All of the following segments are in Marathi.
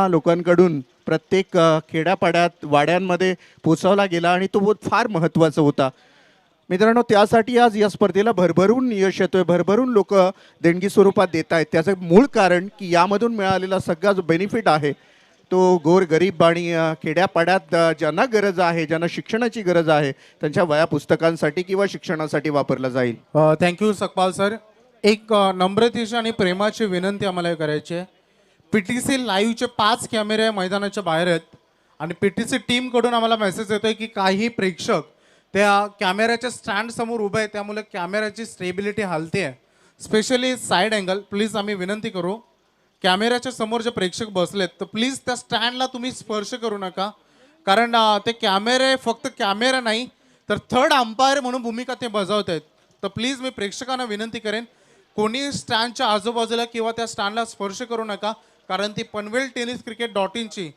लोकांकडून प्रत्येक खेड्यापाड्यात वाड्यांमध्ये पोचवला गेला आणि तो फार महत्त्वाचा होता. मित्रांनो, त्यासाठी आज या स्पर्धेला भरभरून यश येतोय, भरभरून लोक देणगी स्वरूपात देत आहेत. त्याचं मूळ कारण की यामधून मिळालेला सगळा जो बेनिफिट आहे तो गोरगरीब आणि खेड्यापाड्यात ज्यांना गरज आहे, ज्यांना शिक्षणाची गरज आहे, त्यांच्या वया पुस्तकांसाठी किंवा शिक्षणासाठी वापरला जाईल. Thank you Sakpal sir. एक नम्रतेची आणि प्रेमाची विनंती आम्हाला करायची आहे. PTC लाईव्हचे 5 कॅमेरे मैदानाच्या बाहेर आहेत आणि PTC टीमकडून आम्हाला मेसेज येतोय की काही प्रेक्षक त्या कॅमेऱ्याच्या स्टँड समोर उभे आहेत, त्यामुळे कॅमेऱ्याची स्टेबिलिटी हलते आहे. स्पेशली साईड अँगल प्लीज आम्ही विनंती करू, कॅमेऱ्याच्या समोर जे प्रेक्षक बसलेत तर प्लीज त्या स्टँडला तुम्ही स्पर्श करू नका, कारण ते कॅमेरे फक्त कॅमेरा नाही तर थर्ड अंपायर म्हणून भूमिका ते बजावत आहेत. तर प्लीज मी प्रेक्षकांना विनंती करेन, कोणी स्टँडच्या आजूबाजूला किंवा त्या स्टँडला स्पर्श करू नका, कारण ती पनवेल टेनिस क्रिकेट .inची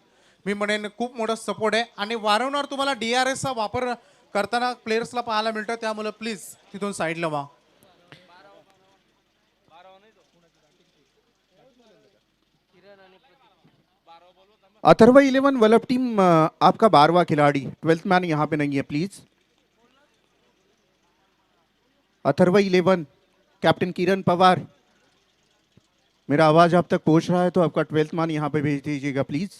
मी म्हणेन खूप मोठा सपोर्ट आहे आणि वारंवार तुम्हाला DRSचा वापर करताना प्लेयर्सला पाहायला मिळतं, त्यामुळे प्लीज तिथून साईडला व्हा. अथर्व 11 वल्लभ टीम, आपका 12वां खिलाड़ी, 12th मैन यहाँ पे नहीं है प्लीज. अथर्व 11 कैप्टन किरण पवार, मेरा आवाज आप तक पहुंच रहा है तो आपका 12th मैन यहाँ पे भेज दीजिएगा प्लीज.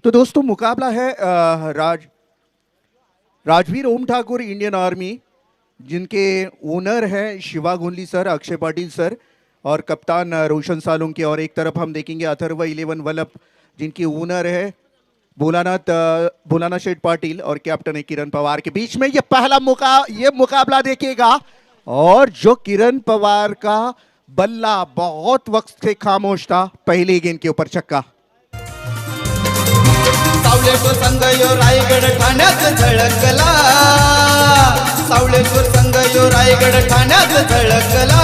तो दोस्तों, मुकाबला है राजवीर ओम ठाकुर इंडियन आर्मी, जिनके ओनर हैं शिवा गोंदली सर, अक्षय पाटिल सर और कप्तान रोशन सालुंके. और एक तरफ हम देखेंगे अथर्व 11 वल्लभ, जिनकी ओनर है भोलानाथ शेठ पाटिल और कैप्टन है किरण पवार. के बीच में ये मुकाबला देखिएगा. और जो किरण पवार का बल्ला बहुत वक्त से खामोश था, पहली गेंद के ऊपर छक्का. सावळेश्वर संघ यो रायगड ठाण्यात झळकला, सावळेश्वर संघ यो रायगड ठाण्यात झळकला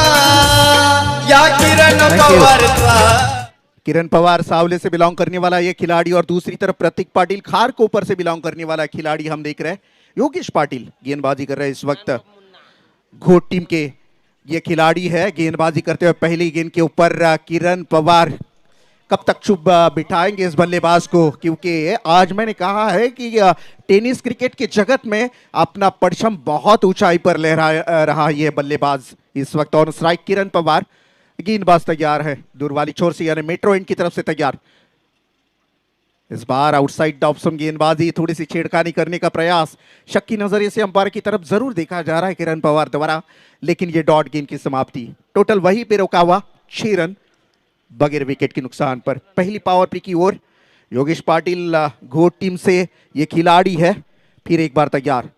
या किरण पवारचा. किरण पवार सावले से बिलोंग करने वाला ये खिलाड़ी और दूसरी तरफ प्रतीक पाटिल खारकोपर से बिलोंग करने वाला खिलाड़ी हम देख रहे हैं. योगेश पाटिल गेंदबाजी कर रहे हैं इस वक्त. घोट टीम के ये खिलाड़ी है गेंदबाजी करते हुए. पहली गेंद के ऊपर किरण पवार कब तक चुप बिठाएंगे इस बल्लेबाज को, क्योंकि आज मैंने कहा है कि टेनिस क्रिकेट के जगत में अपना परचम बहुत ऊंचाई पर लहरा रहा ये बल्लेबाज इस वक्त. और स्ट्राइक किरण पवार, गेंदबाज तैयार है दूर वाली छोर से, यानी मेट्रो एंड की तरफ से तैयार. इस बार आउटसाइड द ऑफ गेंदबाजी, थोड़ी सी छेड़खानी करने का प्रयास शक की नजरिए से अंपायर की तरफ जरूर देखा जा रहा है किरण पवार द्वारा, लेकिन ये डॉट गेंद की समाप्ति. टोटल वहीं पे रोका हुआ 6 रन बगैर विकेट के नुकसान पर. पहली पावर प्ले की ओर योगेश पाटिल घोट टीम से ये खिलाड़ी है, फिर एक बार तैयार.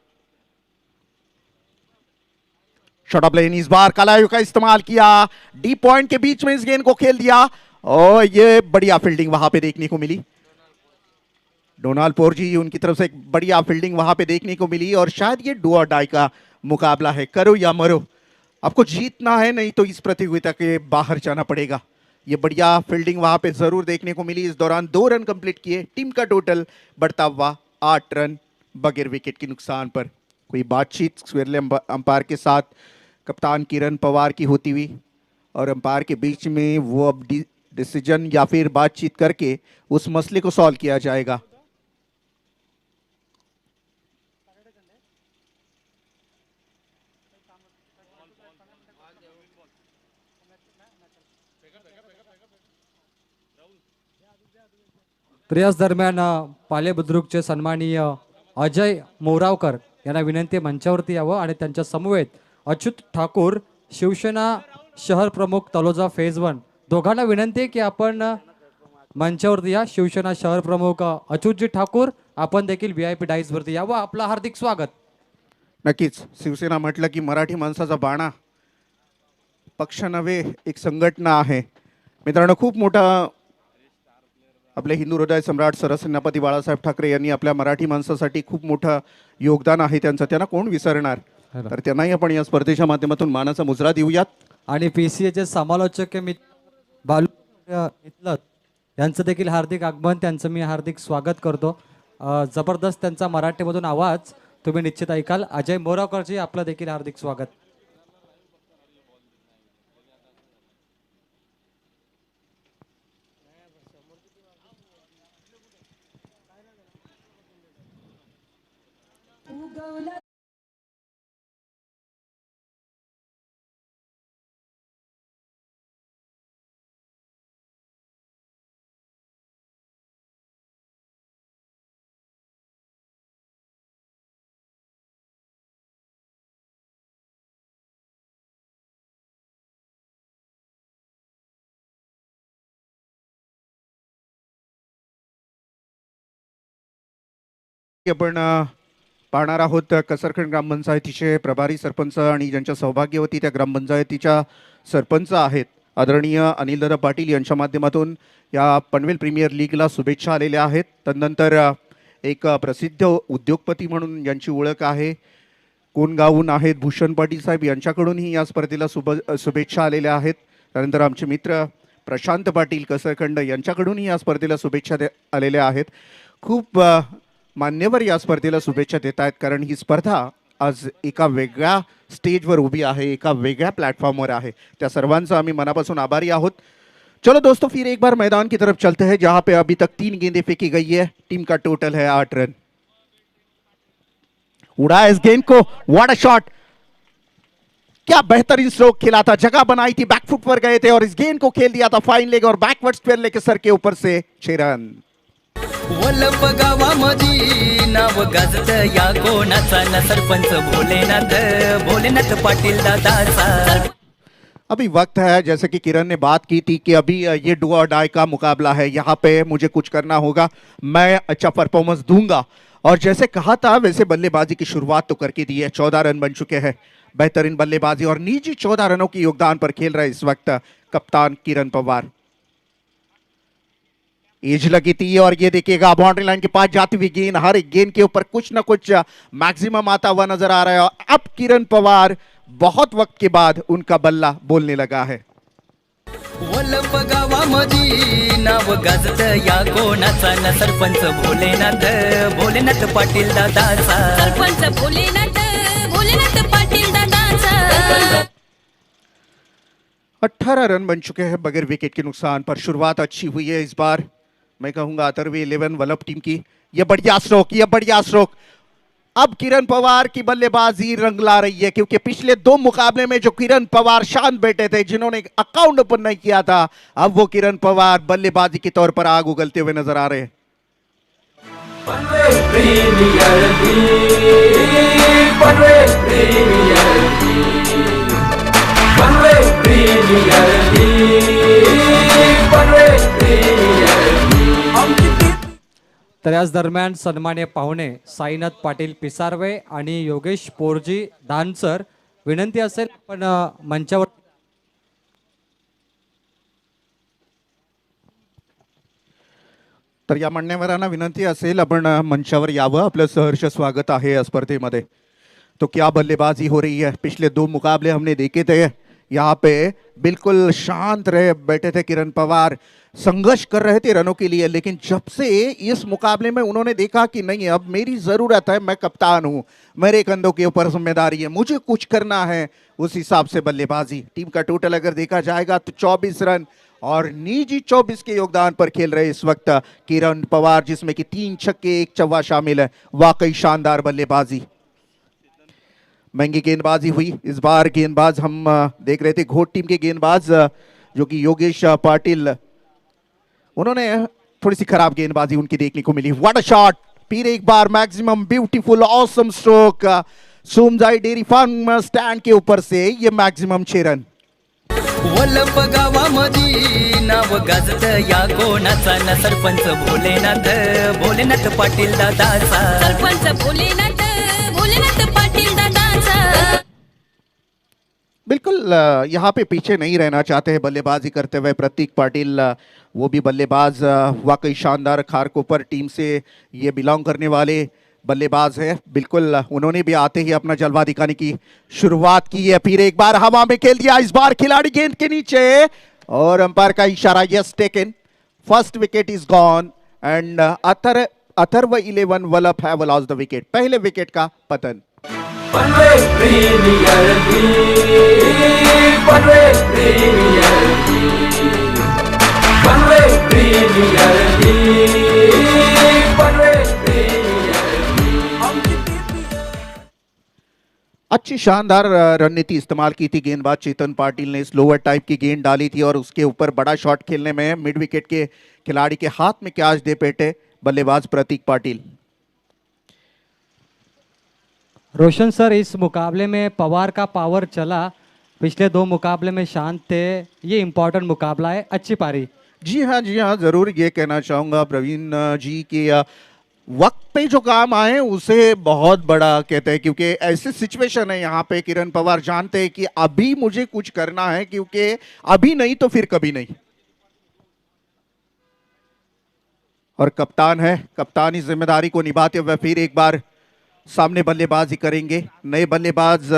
शॉट ऑफ लेन, इस बार कलायु का इस्तेमाल किया, डी पॉइंट के बीच में इस गेंद को खेल दिया और ये बढ़िया फील्डिंग वहां पे देखने को मिली. डोनाल्ड पोर्जी, उनकी तरफ से एक बढ़िया फील्डिंग वहां पे देखने को मिली. और शायद ये डू और डाई का मुकाबला है, करो या मरो, आपको जीतना है, नहीं तो इस प्रतियोगिता के बाहर जाना पड़ेगा. ये बढ़िया फील्डिंग वहां पे जरूर देखने को मिली. इस दौरान 2 रन कंप्लीट किए, टीम का टोटल बढ़ता हुआ 8 रन बगैर विकेट के नुकसान पर. कोई बातचीत स्वेरले अंपायर के साथ कप्तान किरण पवार की होती हुई और अंपायर के बीच में वो अब डिसीजन या फिर बातचीत करके उस मसले को सॉल्व किया जाएगा. तर याच दरम्यान पाले बुद्रुकचे सन्माननीय अजय मोरावकर यांना विनंती मंचावरती यावं आणि त्यांच्या समवेत अच्युत ठाकूर, शिवसेना शहर प्रमुख तलोजा फेज 1, दोघांना विनंती आहे की आपण मंचावरती या. शिवसेना शहर प्रमुख अच्युतजी ठाकूर, आपण देखील VIP डाईस वरती यावं. आपलं हार्दिक स्वागत. नक्कीच. शिवसेना म्हटलं की मराठी माणसाचा बाणा, पक्ष नव्हे एक संघटना आहे. मित्रांनो, खूप मोठा आपले हिंदू हृदय सम्राट सरसेनापती बाळासाहेब ठाकरे यांनी आपल्या मराठी माणसासाठी खूप मोठं योगदान आहे त्यांचं, त्यांना कोण विसरणार. तर त्यांनाही आपण या स्पर्धेच्या माध्यमातून मानाचा मुजरा देऊयात. आणि PCAचे समालोचक बालू इथलं यांचं देखील हार्दिक आगमन, त्यांचं मी हार्दिक स्वागत करतो. जबरदस्त त्यांचा मराठीमधून आवाज तुम्ही निश्चित ऐकाल. अजय मोरावकरजी, आपलं देखील हार्दिक स्वागत. आपण पाहणार आहोत कसरखंड ग्रामपंचायतीचे प्रभारी सरपंच आणि ज्यांच्या सौभाग्यवती त्या ग्रामपंचायतीच्या सरपंच आहेत आदरणीय अनिलदादा पाटील यांच्या माध्यमातून या पनवेल प्रीमियर लीगला शुभेच्छा आलेल्या आहेत. तदनंतर एक प्रसिद्ध उद्योगपती म्हणून ज्यांची ओळख आहे कोणगावहून आहेत भूषण पाटील साहेब यांच्याकडूनही या स्पर्धेला शुभेच्छा आलेल्या आहेत. त्यानंतर आमचे मित्र प्रशांत पाटील कसरखंड यांच्याकडूनही या स्पर्धेला शुभेच्छा आलेल्या आहेत. खूप मान्यवर या स्पर्धेला शुभेच्छा देत आहेत कारण ही स्पर्धा आज एका वेगळ्या स्टेजवर उभी आहे, एका वेगळ्या प्लॅटफॉर्मवर आहे. त्या सर्वांचा आम्ही मनापासून आभारी आहोत. चलो दोस्तों, फिर एक बार मैदान की तरफ चलते हैं जहां पे अभी तक 3 गेंदें फेंकी गई है. टीम का टोटल है 8 रन. उड़ा इस गेंद को, व्हाट अ शॉट, क्या बेहतरीन स्ट्रोक खेला था, जगह बनाई थी, बैकफुट पर गए थे और इस गेंद को खेल दिया था फाइन लेग और बैकवर्ड स्क्वेयर लेग के सर के ऊपर से 6 रन. वलप गावामधी नाव गाजत या कोणाचा न सरपंच भोलेनाथ पाटील दादाचा. अभी वक्त है, जैसे कि किरण ने बात की थी कि अभी ये डू और डाई का मुकाबला है, यहाँ पे मुझे कुछ करना होगा, मैं अच्छा परफॉर्मेंस दूंगा. और जैसे कहा था वैसे बल्लेबाजी की शुरुआत तो करके दी है. 14 रन बन चुके हैं. बेहतरीन बल्लेबाजी और निजी 14 रनों के योगदान पर खेल रहे इस वक्त कप्तान किरण पवार. एज लगी थी और ये देखिएगा बाउंड्री लाइन के पास जाती हुई गेंद, हर एक गेंद के ऊपर कुछ ना कुछ मैक्सिमम आता हुआ नजर आ रहा है. अब किरण पवार बहुत वक्त के बाद उनका बल्ला बोलने लगा है. वलप गावामधी नाव गाजत या कोणाचा न सरपंच भोलेनाथ पाटील दादाचा. सरपंच भोलेनाथ पाटील दादाचा. 18 रन बन चुके हैं बगैर विकेट के नुकसान पर. शुरुआत अच्छी हुई है इस बार, मैं कहूंगा अथर्वे 11 वल्लभ टीम की. ये बढ़िया स्ट्रोक. अब किरण पवार की बल्लेबाजी रंग ला रही है क्योंकि पिछले 2 मुकाबले में जो किरण पवार शांत बैठे थे, जिन्होंने अकाउंट ओपन नहीं किया था, अब वो किरण पवार बल्लेबाजी के तौर पर आग उगलते हुए नजर आ रहे हैं. तर याच दरम्यान सन्मान्य पाहुणे साईनाथ पाटील पिसारवे आणि योगेश पोरजी दानसर, विनंती असेल पण मंचावर. तर या मान्यवरांना विनंती असेल आपण मंचावर यावं. आपलं सहर्ष स्वागत आहे या स्पर्धेमध्ये. तो क्या बल्लेबाजी हो रही है. पिछले 2 मुकाबले हमने देखे थे, यहाँ पे बिल्कुल शांत रहे बैठे थे किरण पवार, संघर्ष कर रहे थे रनों के लिए. लेकिन जब से इस मुकाबले में उन्होंने देखा कि नहीं, अब मेरी ज़रूरत है, मैं कप्तान हूँ, मेरे कंधों के ऊपर जिम्मेदारी है, मुझे कुछ करना है, उस हिसाब से बल्लेबाजी. टीम का टोटल अगर देखा जाएगा तो 24 रन और निजी 24 के योगदान पर खेल रहे इस वक्त किरण पवार, जिसमें कि 3 छक्के 1 चौका शामिल है. वाकई शानदार बल्लेबाजी. महंगी गेंदबाजी हुई इस बार. गेंदबाज हम देख रहे थे घोट टीम के गेंदबाज जो कि योगेश पाटिल, उन्होंने थोड़ी सी खराब गेंदबाजी उनकी देखने को मिली. What a shot. फिर एक बार मैक्सिमम ब्यूटीफुल ऑसम स्ट्रोक सोमजाई डेयरी फार्म स्टैंड के ऊपर से ये मैक्सिमम 6 रन. वलप गावामधी नाव गाजत या कोणाचा न सरपंच भोलेनाथ पाटील दादाचा. सरपंच भोलेनाथ पाटील दादाचा. बिल्कुल यहाँ पे पीछे नहीं रहना चाहते हैं बल्लेबाजी करते हुए प्रतीक पाटिल. वो भी बल्लेबाज वाकई शानदार. खारकोपर टीम से ये बिलोंग करने वाले बल्लेबाज है. बिल्कुल उन्होंने भी आते ही अपना जलवा दिखाने की शुरुआत की है. फिर एक बार हवा में खेल दिया. इस बार खिलाड़ी गेंद के नीचे और अंपायर का इशारा, yes taken. First wicket is gone end Atharva 11 Vallabh have lost the wicket. पहले विकेट का पतन. अच्छी शानदार रणनीति इस्तेमाल की थी गेंदबाज चेतन पाटिल ने। स्लोअर टाइप की गेंद डाली थी और उसके ऊपर बड़ा शॉट खेलने में मिड विकेट के खिलाड़ी के हाथ में कैच दे बैठे बल्लेबाज प्रतीक पाटिल। रोशन सर, इस मुकाबले में पवार का पावर चला, पिछले 2 मुकाबले में शांत थे, ये इंपॉर्टेंट मुकाबला है, अच्छी पारी। जी हाँ जरूर ये कहना चाहूंगा प्रवीण जी की वक्त पे जो काम आए उसे बहुत बड़ा कहते हैं, क्योंकि ऐसी सिचुएशन है यहाँ पे किरण पवार जानते हैं कि अभी मुझे कुछ करना है, क्योंकि अभी नहीं तो फिर कभी नहीं। और कप्तान है, कप्तानी जिम्मेदारी को निभाते हुए फिर एक बार सामने बल्लेबाजी करेंगे नए बल्लेबाज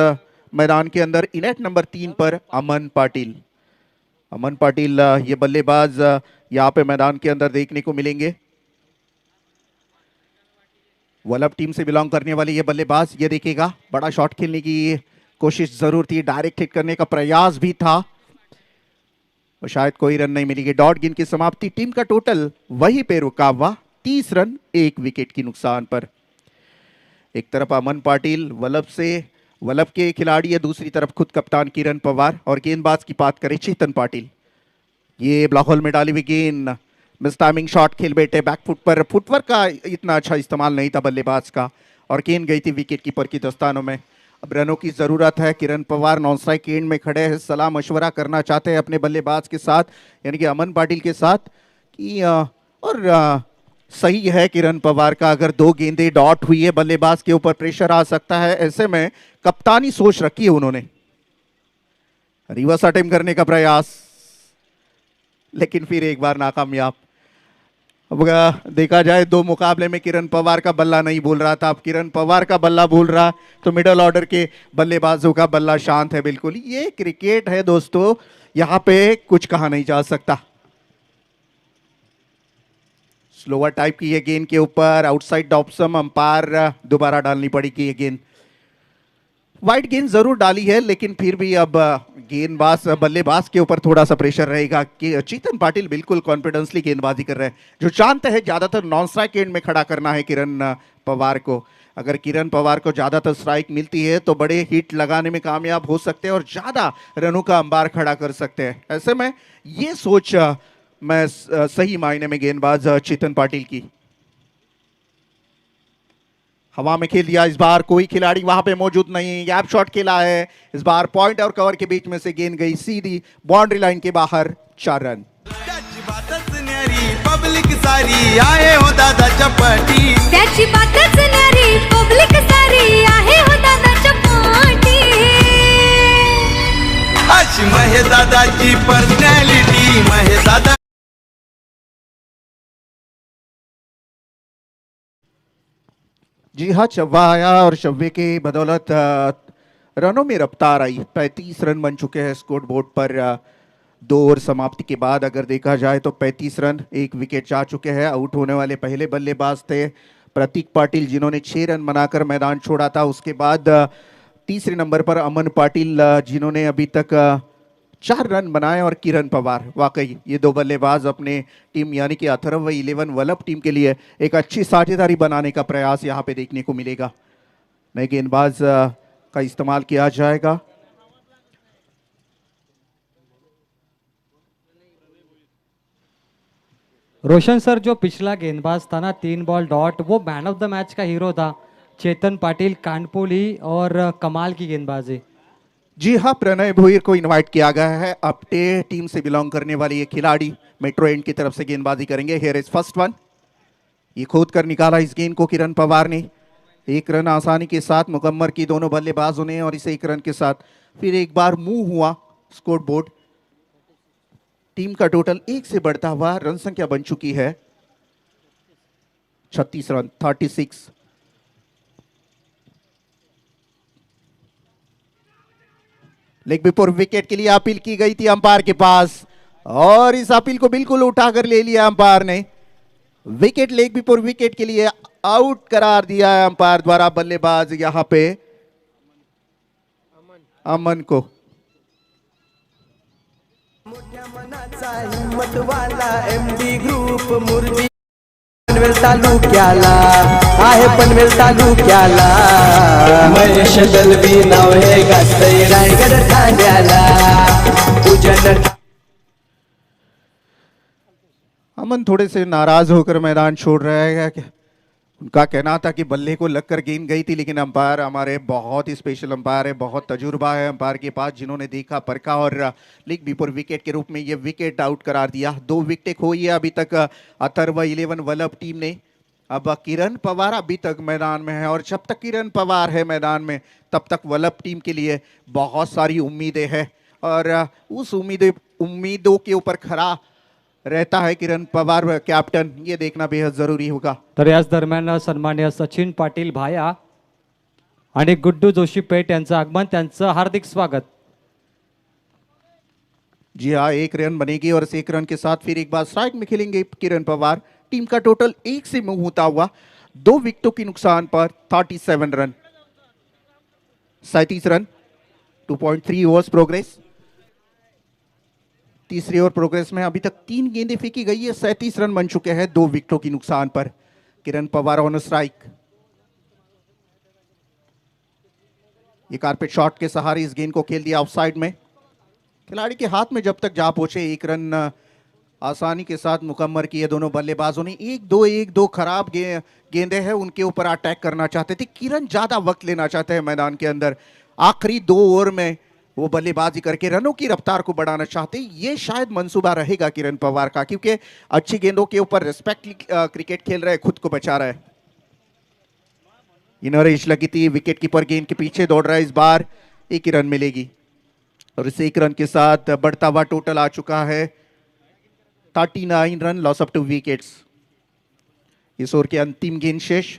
मैदान के अंदर। इनेट नंबर 3 पर अमन पाटिल। अमन पाटिल ये बल्लेबाज यहाँ पे मैदान के अंदर देखने को मिलेंगे। वल्लभ टीम से बिलोंग करने वाले ये बल्लेबाज, ये देखिएगा बड़ा शॉट खेलने की कोशिश जरूर थी, डायरेक्ट हिट करने का प्रयास भी था और शायद कोई रन नहीं मिलेगी। डॉट गेंद की समाप्ति, टीम का टोटल वहीं पे रुका हुआ 30 रन 1 विकेट की नुकसान पर। एक तरफ अमन पाटिल वल्लभ के खिलाड़ी है, दूसरी तरफ खुद कप्तान किरण पवार। और गेंदबाज की बात करें चेतन पाटिल, ये ब्लॉक होल में डाली हुई गेंद, मिस टाइमिंग शॉट खेल बैठे बैक फुट पर। फुटवर्क का इतना अच्छा इस्तेमाल नहीं था बल्लेबाज का और गेंद गई थी विकेट कीपर की दस्तानों में। अब रनों की जरूरत है। किरण पवार नॉन स्ट्राइक एंड में खड़े हैं, सलाह मशवरा करना चाहते हैं अपने बल्लेबाज के साथ, यानी कि अमन पाटिल के साथ कि सही है किरण पवार का, अगर 2 गेंदें डॉट हुई है बल्लेबाज के ऊपर प्रेशर आ सकता है। ऐसे में कप्तानी सोच रखी है उन्होंने। रिवर्स अटेम्प्ट करने का प्रयास, लेकिन फिर एक बार नाकामयाब। अब देखा जाए 2 मुकाबले में किरण पवार का बल्ला नहीं बोल रहा था, अब किरण पवार का बल्ला बोल रहा, तो मिडल ऑर्डर के बल्लेबाजों का बल्ला शांत है। बिल्कुल ये क्रिकेट है दोस्तों, यहां पे कुछ कहा नहीं जा सकता। स्लोअर टाइप की ये गेंद के ऊपर आउटसाइड ऑप्शन, अंपायर दोबारा डालनी पड़ेगी ये गेंद। वाइड गेंद जरूर डाली है, लेकिन फिर भी अब गेंदबाज बल्लेबाज के ऊपर थोड़ा सा प्रेशर रहेगा कि चेतन पाटिल बिल्कुल कॉन्फिडेंसली गेंदबाजी कर रहे हैं, जो जानते हैं ज्यादातर नॉन स्ट्राइक एंड में खड़ा करना है किरण पवार को। अगर किरण पवार को ज्यादातर स्ट्राइक मिलती है तो बड़े हिट लगाने में कामयाब हो सकते हैं और ज्यादा रनों का अंबार खड़ा कर सकते हैं। ऐसे में ये सोच मैं सही मायने में गेंदबाज चेतन पाटिल की। हवा में खेल दिया इस बार, कोई खिलाड़ी वहां पे मौजूद नहीं, गैप शॉट खेला है इस बार। पॉइंट और कवर के बीच में से गेंद गई सीधी बाउंड्री लाइन के बाहर, 4 रन। त्याची बातच न्यारी पब्लिक सारी आहे हो दादा चपटी, त्याची बातच न्यारी पब्लिक सारी आहे हो दादाच्या पाठी। अशी महेश दादाची पर्सनॅलिटी, महेश दादा। जी हाँ, चव्वा आया और चव्वे के बदौलत रनों में रफ्तार आई। 35 रन बन चुके हैं स्कोर बोर्ड पर 2 ओवर समाप्ति के बाद। अगर देखा जाए तो 35 रन 1 विकेट जा चुके हैं। आउट होने वाले पहले बल्लेबाज थे प्रतीक पाटिल, जिन्होंने 6 रन बनाकर मैदान छोड़ा था। उसके बाद तीसरे नंबर पर अमन पाटिल, जिन्होंने अभी तक 4 रन बनाए, और किरण पवार। वाकई ये 2 बल्लेबाज अपने टीम यानी कि अथर्व 11 वल्लभ टीम के लिए एक अच्छी साझेदारी बनाने का प्रयास यहाँ पे देखने को मिलेगा। नए गेंदबाज का इस्तेमाल किया जाएगा। रोशन सर, जो पिछला गेंदबाज था ना 3 बॉल डॉट, वो मैन ऑफ द मैच का हीरो था। चेतन पाटिल, कानपुली और कमाल की गेंदबाजी। जी हाँ, प्रणय भोईर को इनवाइट किया गया है। अपटे टीम से बिलोंग करने वाले ये खिलाड़ी मेट्रो एंड की तरफ से गेंदबाजी करेंगे। Here is first one. ये खोद कर निकाला इस गेंद को किरण पवार ने। 1 रन आसानी के साथ मुकम्मल की दोनों बल्लेबाजों ने, और इसे 1 रन के साथ फिर एक बार मूव हुआ स्कोर बोर्ड। टीम का टोटल 1 से बढ़ता हुआ रन संख्या बन चुकी है 36 रन, 36। लेग बिफोर विकेट के लिए अपील की गई थी अंपायर के पास, और इस अपील को बिल्कुल उठाकर ले लिया अंपायर ने। विकेट लेग बिफोर विकेट के लिए आउट करार दिया है अंपायर द्वारा बल्लेबाज यहां पे अमन को। मोठ्या मनाचा हिम्मत वाला MD ग्रुप मुरली पनवेल तालुक्याला, आहे पनवेल तालुक्याला. महेश दलवी नाव हे गाजतंय रायगड ठाण्याला. पूजन अमन थोड़े से नाराज होकर मैदान छोड़ रहे हैं कि उनका कहना था कि बल्ले को लगकर गेंद गई थी, लेकिन अंपायर हमारे बहुत ही स्पेशल अंपायर है, बहुत तजुर्बा है अंपायर के पास, जिन्होंने देखा परखा और लीग बिफोर विकेट के रूप में ये विकेट आउट करार दिया. 2 विकेटें खोई है अभी तक अथर्व 11 वल्लभ टीम ने. अब किरण पवार अभी तक मैदान में है और जब तक किरण पवार है मैदान में तब तक वल्लभ टीम के लिए बहुत सारी उम्मीदें हैं और उस उम्मीदों के ऊपर खरा रहता है किरण पवार कॅप्टन, ये देखना बेहद जरूरी होगा. तर याच दरम्यान सन्मान्य सचिन पाटील भाया आणि गुड्डू जोशी पेठ यांचं आगमन, त्यांचं हार्दिक स्वागत. जी हाँ, 1 रन बनेगी और इस 1 रन के साथ फिर एक बार स्ट्राइक में खेलेंगे किरण पवार. टीम का टोटल 1 से मूव होता हुआ 2 विकेटों के नुकसान पर 37 रन, 37 रन, 2.3 ओवर्स प्रोग्रेस. तीसरी ओवर प्रोग्रेस में अभी तक 3 गेंदें फेंकी गई है, 37 रन बन चुके हैं 2 विकेटों की नुकसान पर. किरण पवार ऑन स्ट्राइक. ये कारपेट शॉट के सहारे इस गेंद को खेल दिया ऑफसाइड में. खिलाड़ी के हाथ में जब तक जा पहुंचे 1 रन आसानी के साथ मुकम्मल किए दोनों बल्लेबाजों ने. 1-2 खराब गेंदें हैं, उनके ऊपर अटैक करना चाहते थे. किरण ज्यादा वक्त लेना चाहते हैं मैदान के अंदर. आखिरी 2 ओवर में वो बल्लेबाजी करके रनों की रफ्तार को बढ़ाना चाहते. ये शायद मंसूबा रहेगा किरण पवार का, क्योंकि अच्छी गेंदों के ऊपर रिस्पेक्ट क्रिकेट खेल रहे, खुद को बचा रहा है. इनरेश लगी थी, विकेट कीपर गेंद के पीछे दौड़ रहा है. इस बार 1 रन मिलेगी और इस 1 रन के साथ बढ़ता हुआ टोटल आ चुका है 39 रन, लॉस ऑफ 2 विकेट्स. इस ओवर के अंतिम गेंद शेष.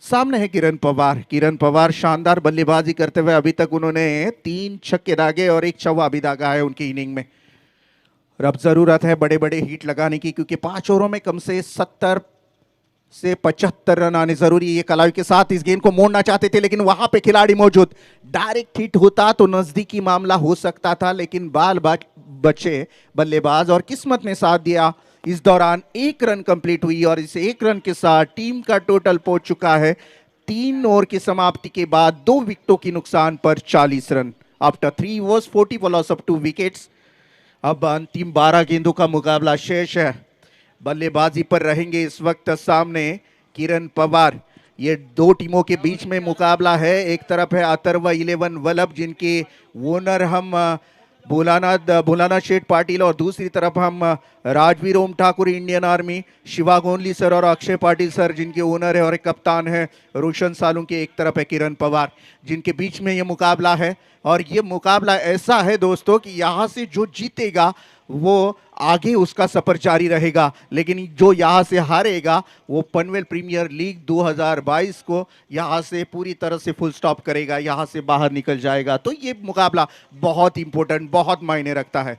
सामने है किरण पवार. किरण पवार शानदार बल्लेबाजी करते हुए अभी तक उन्होंने 3 छक्के दागे और 1 चौका भी दागा है उनकी इनिंग में. और अब जरूरत है बड़े बड़े हिट लगाने की, क्योंकि 5 ओवरों में कम से 70 से 75 रन आने जरूरी है. ये कलावी के साथ इस गेंद को मोड़ना चाहते थे, लेकिन वहां पे खिलाड़ी मौजूद. डायरेक्ट हिट होता तो नजदीकी मामला हो सकता था, लेकिन बाल बचे बल्लेबाज और किस्मत ने साथ दिया. इस दौरान 1 रन कंप्लीट हुई और इस 1 रन के साथ टीम का टोटल पहुंच चुका है 3 ओवर की समाप्ति के बाद 2 विकेटों की नुकसान पर 40 run. After 3 overs 40 for loss of 2 wickets. अब अंतिम 12 गेंदों का मुकाबला शेष है. बल्लेबाजी पर रहेंगे इस वक्त सामने किरण पवार. ये 2 टीमों के बीच में मुकाबला है. एक तरफ है अथर्व 11 वल्लभ, जिनके ओनर हम भोलानाथ शेठ पाटिल, और दूसरी तरफ हम राजवीर ओम ठाकुर इंडियन आर्मी, शिवा गोंदली सर और अक्षय पाटिल सर, जिनके ओनर है और एक कप्तान है रोशन सालुंके. एक तरफ है किरण पवार, जिनके बीच में ये मुकाबला है. और ये मुकाबला ऐसा है दोस्तों कि यहाँ से जो जीतेगा वो आगे उसका सफर जारी रहेगा, लेकिन जो यहाँ से हारेगा वो पनवेल प्रीमियर लीग 2022 को यहाँ से पूरी तरह से फुल स्टॉप करेगा, यहाँ से बाहर निकल जाएगा. तो ये मुकाबला बहुत इंपॉर्टेंट, बहुत मायने रखता है.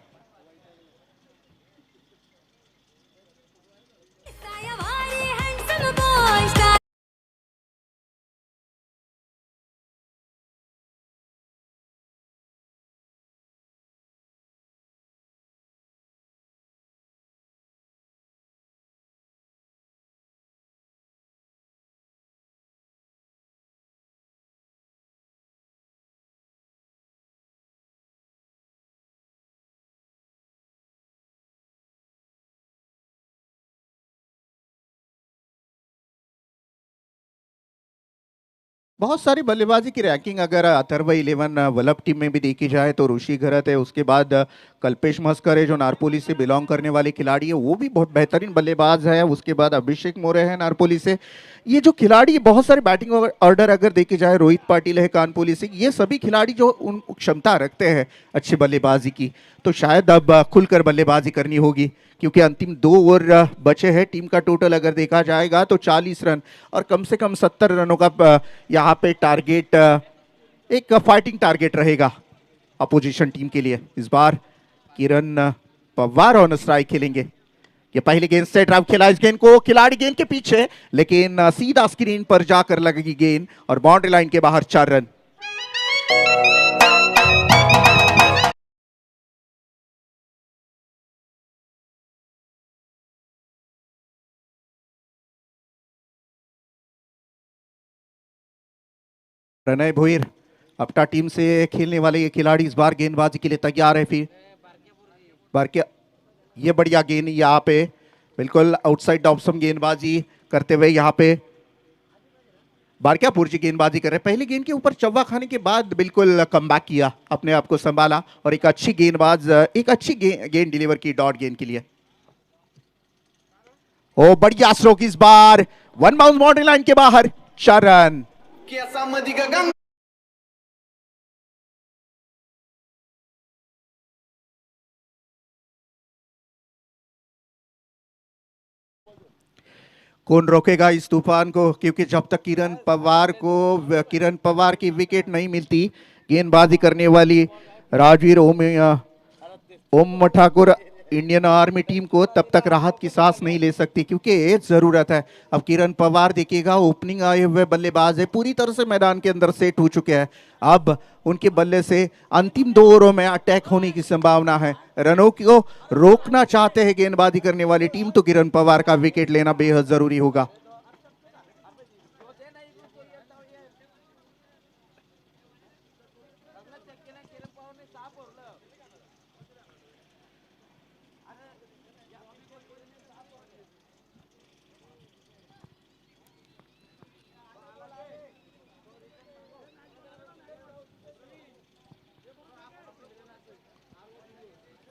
बहुत सारी बल्लेबाजी की रैंकिंग अगर अथर्व 11 वल्लभ टीम में भी देखी जाए तो ऋषि घरत है, उसके बाद कल्पेश मस्कर है जो नारपोली से बिलोंग करने वाले खिलाड़ी है, वो भी बहुत बेहतरीन बल्लेबाज है. उसके बाद अभिषेक मोरे है नारपोली से. ये जो खिलाड़ी बहुत सारे बैटिंग ऑर्डर अगर देखे जाए, रोहित पाटिल है कानपुली से, ये सभी खिलाड़ी जो उन क्षमता रखते हैं अच्छी बल्लेबाजी की, तो शायद अब खुलकर बल्लेबाजी करनी होगी, क्योंकि अंतिम 2 ओवर बचे हैं. टीम का टोटल अगर देखा जाएगा तो 40 रन और कम से कम 70 रनों का यहाँ पे टारगेट, एक फाइटिंग टारगेट रहेगा अपोजिशन टीम के लिए. इस बार किरण पवार ऑन स्ट्राइक खेलेंगे. ये पहली गेंद से ड्राइव खेला, इस गेंद को खिलाड़ी गेंद के पीछे, लेकिन सीधा स्क्रीन पर जाकर लगेगी गेंद और बाउंड्री लाइन के बाहर 4 रन. प्रणय भोईर अपना टीम से खेलने वाले ये खिलाड़ी इस बार गेंदबाजी के लिए तैयार है। फिर बारकिया, ये बढ़िया गेंद यहाँ पे बिल्कुल आउटसाइड ऑप्शन गेंदबाजी करते हुए यहाँ पे बारकियापुर जी गेंदबाजी कर रहे हैं। पहली गेंद के ऊपर चौवा खाने के बाद बिल्कुल कमबैक किया, अपने आप को संभाला और एक अच्छी गेंदबाज एक अच्छी गेंद डिलीवर की डॉट गेंद के लिए। ओ बढ़िया स्ट्रोक इस बार, वन बाउंस बाउंड्री लाइन के बाहर, 4 रन। केसामध्ये गगन कौन रोकेगा इस तूफान को, क्योंकि जब तक किरण पवार की विकेट नहीं मिलती, गेंदबाजी करने वाली राजवीर ओम ठाकुर इंडियन आर्मी टीम को तब तक राहत की सांस नहीं ले सकती, क्योंकि जरूरत है। अब किरण पवार देखिएगा, ओपनिंग आए हुए बल्लेबाज है, पूरी तरह से मैदान के अंदर सेट हो चुके हैं। अब उनके बल्ले से अंतिम 2 ओवरों में अटैक होने की संभावना है। रनों को रोकना चाहते हैं गेंदबाजी करने वाली टीम, तो किरण पवार का विकेट लेना बेहद जरूरी होगा।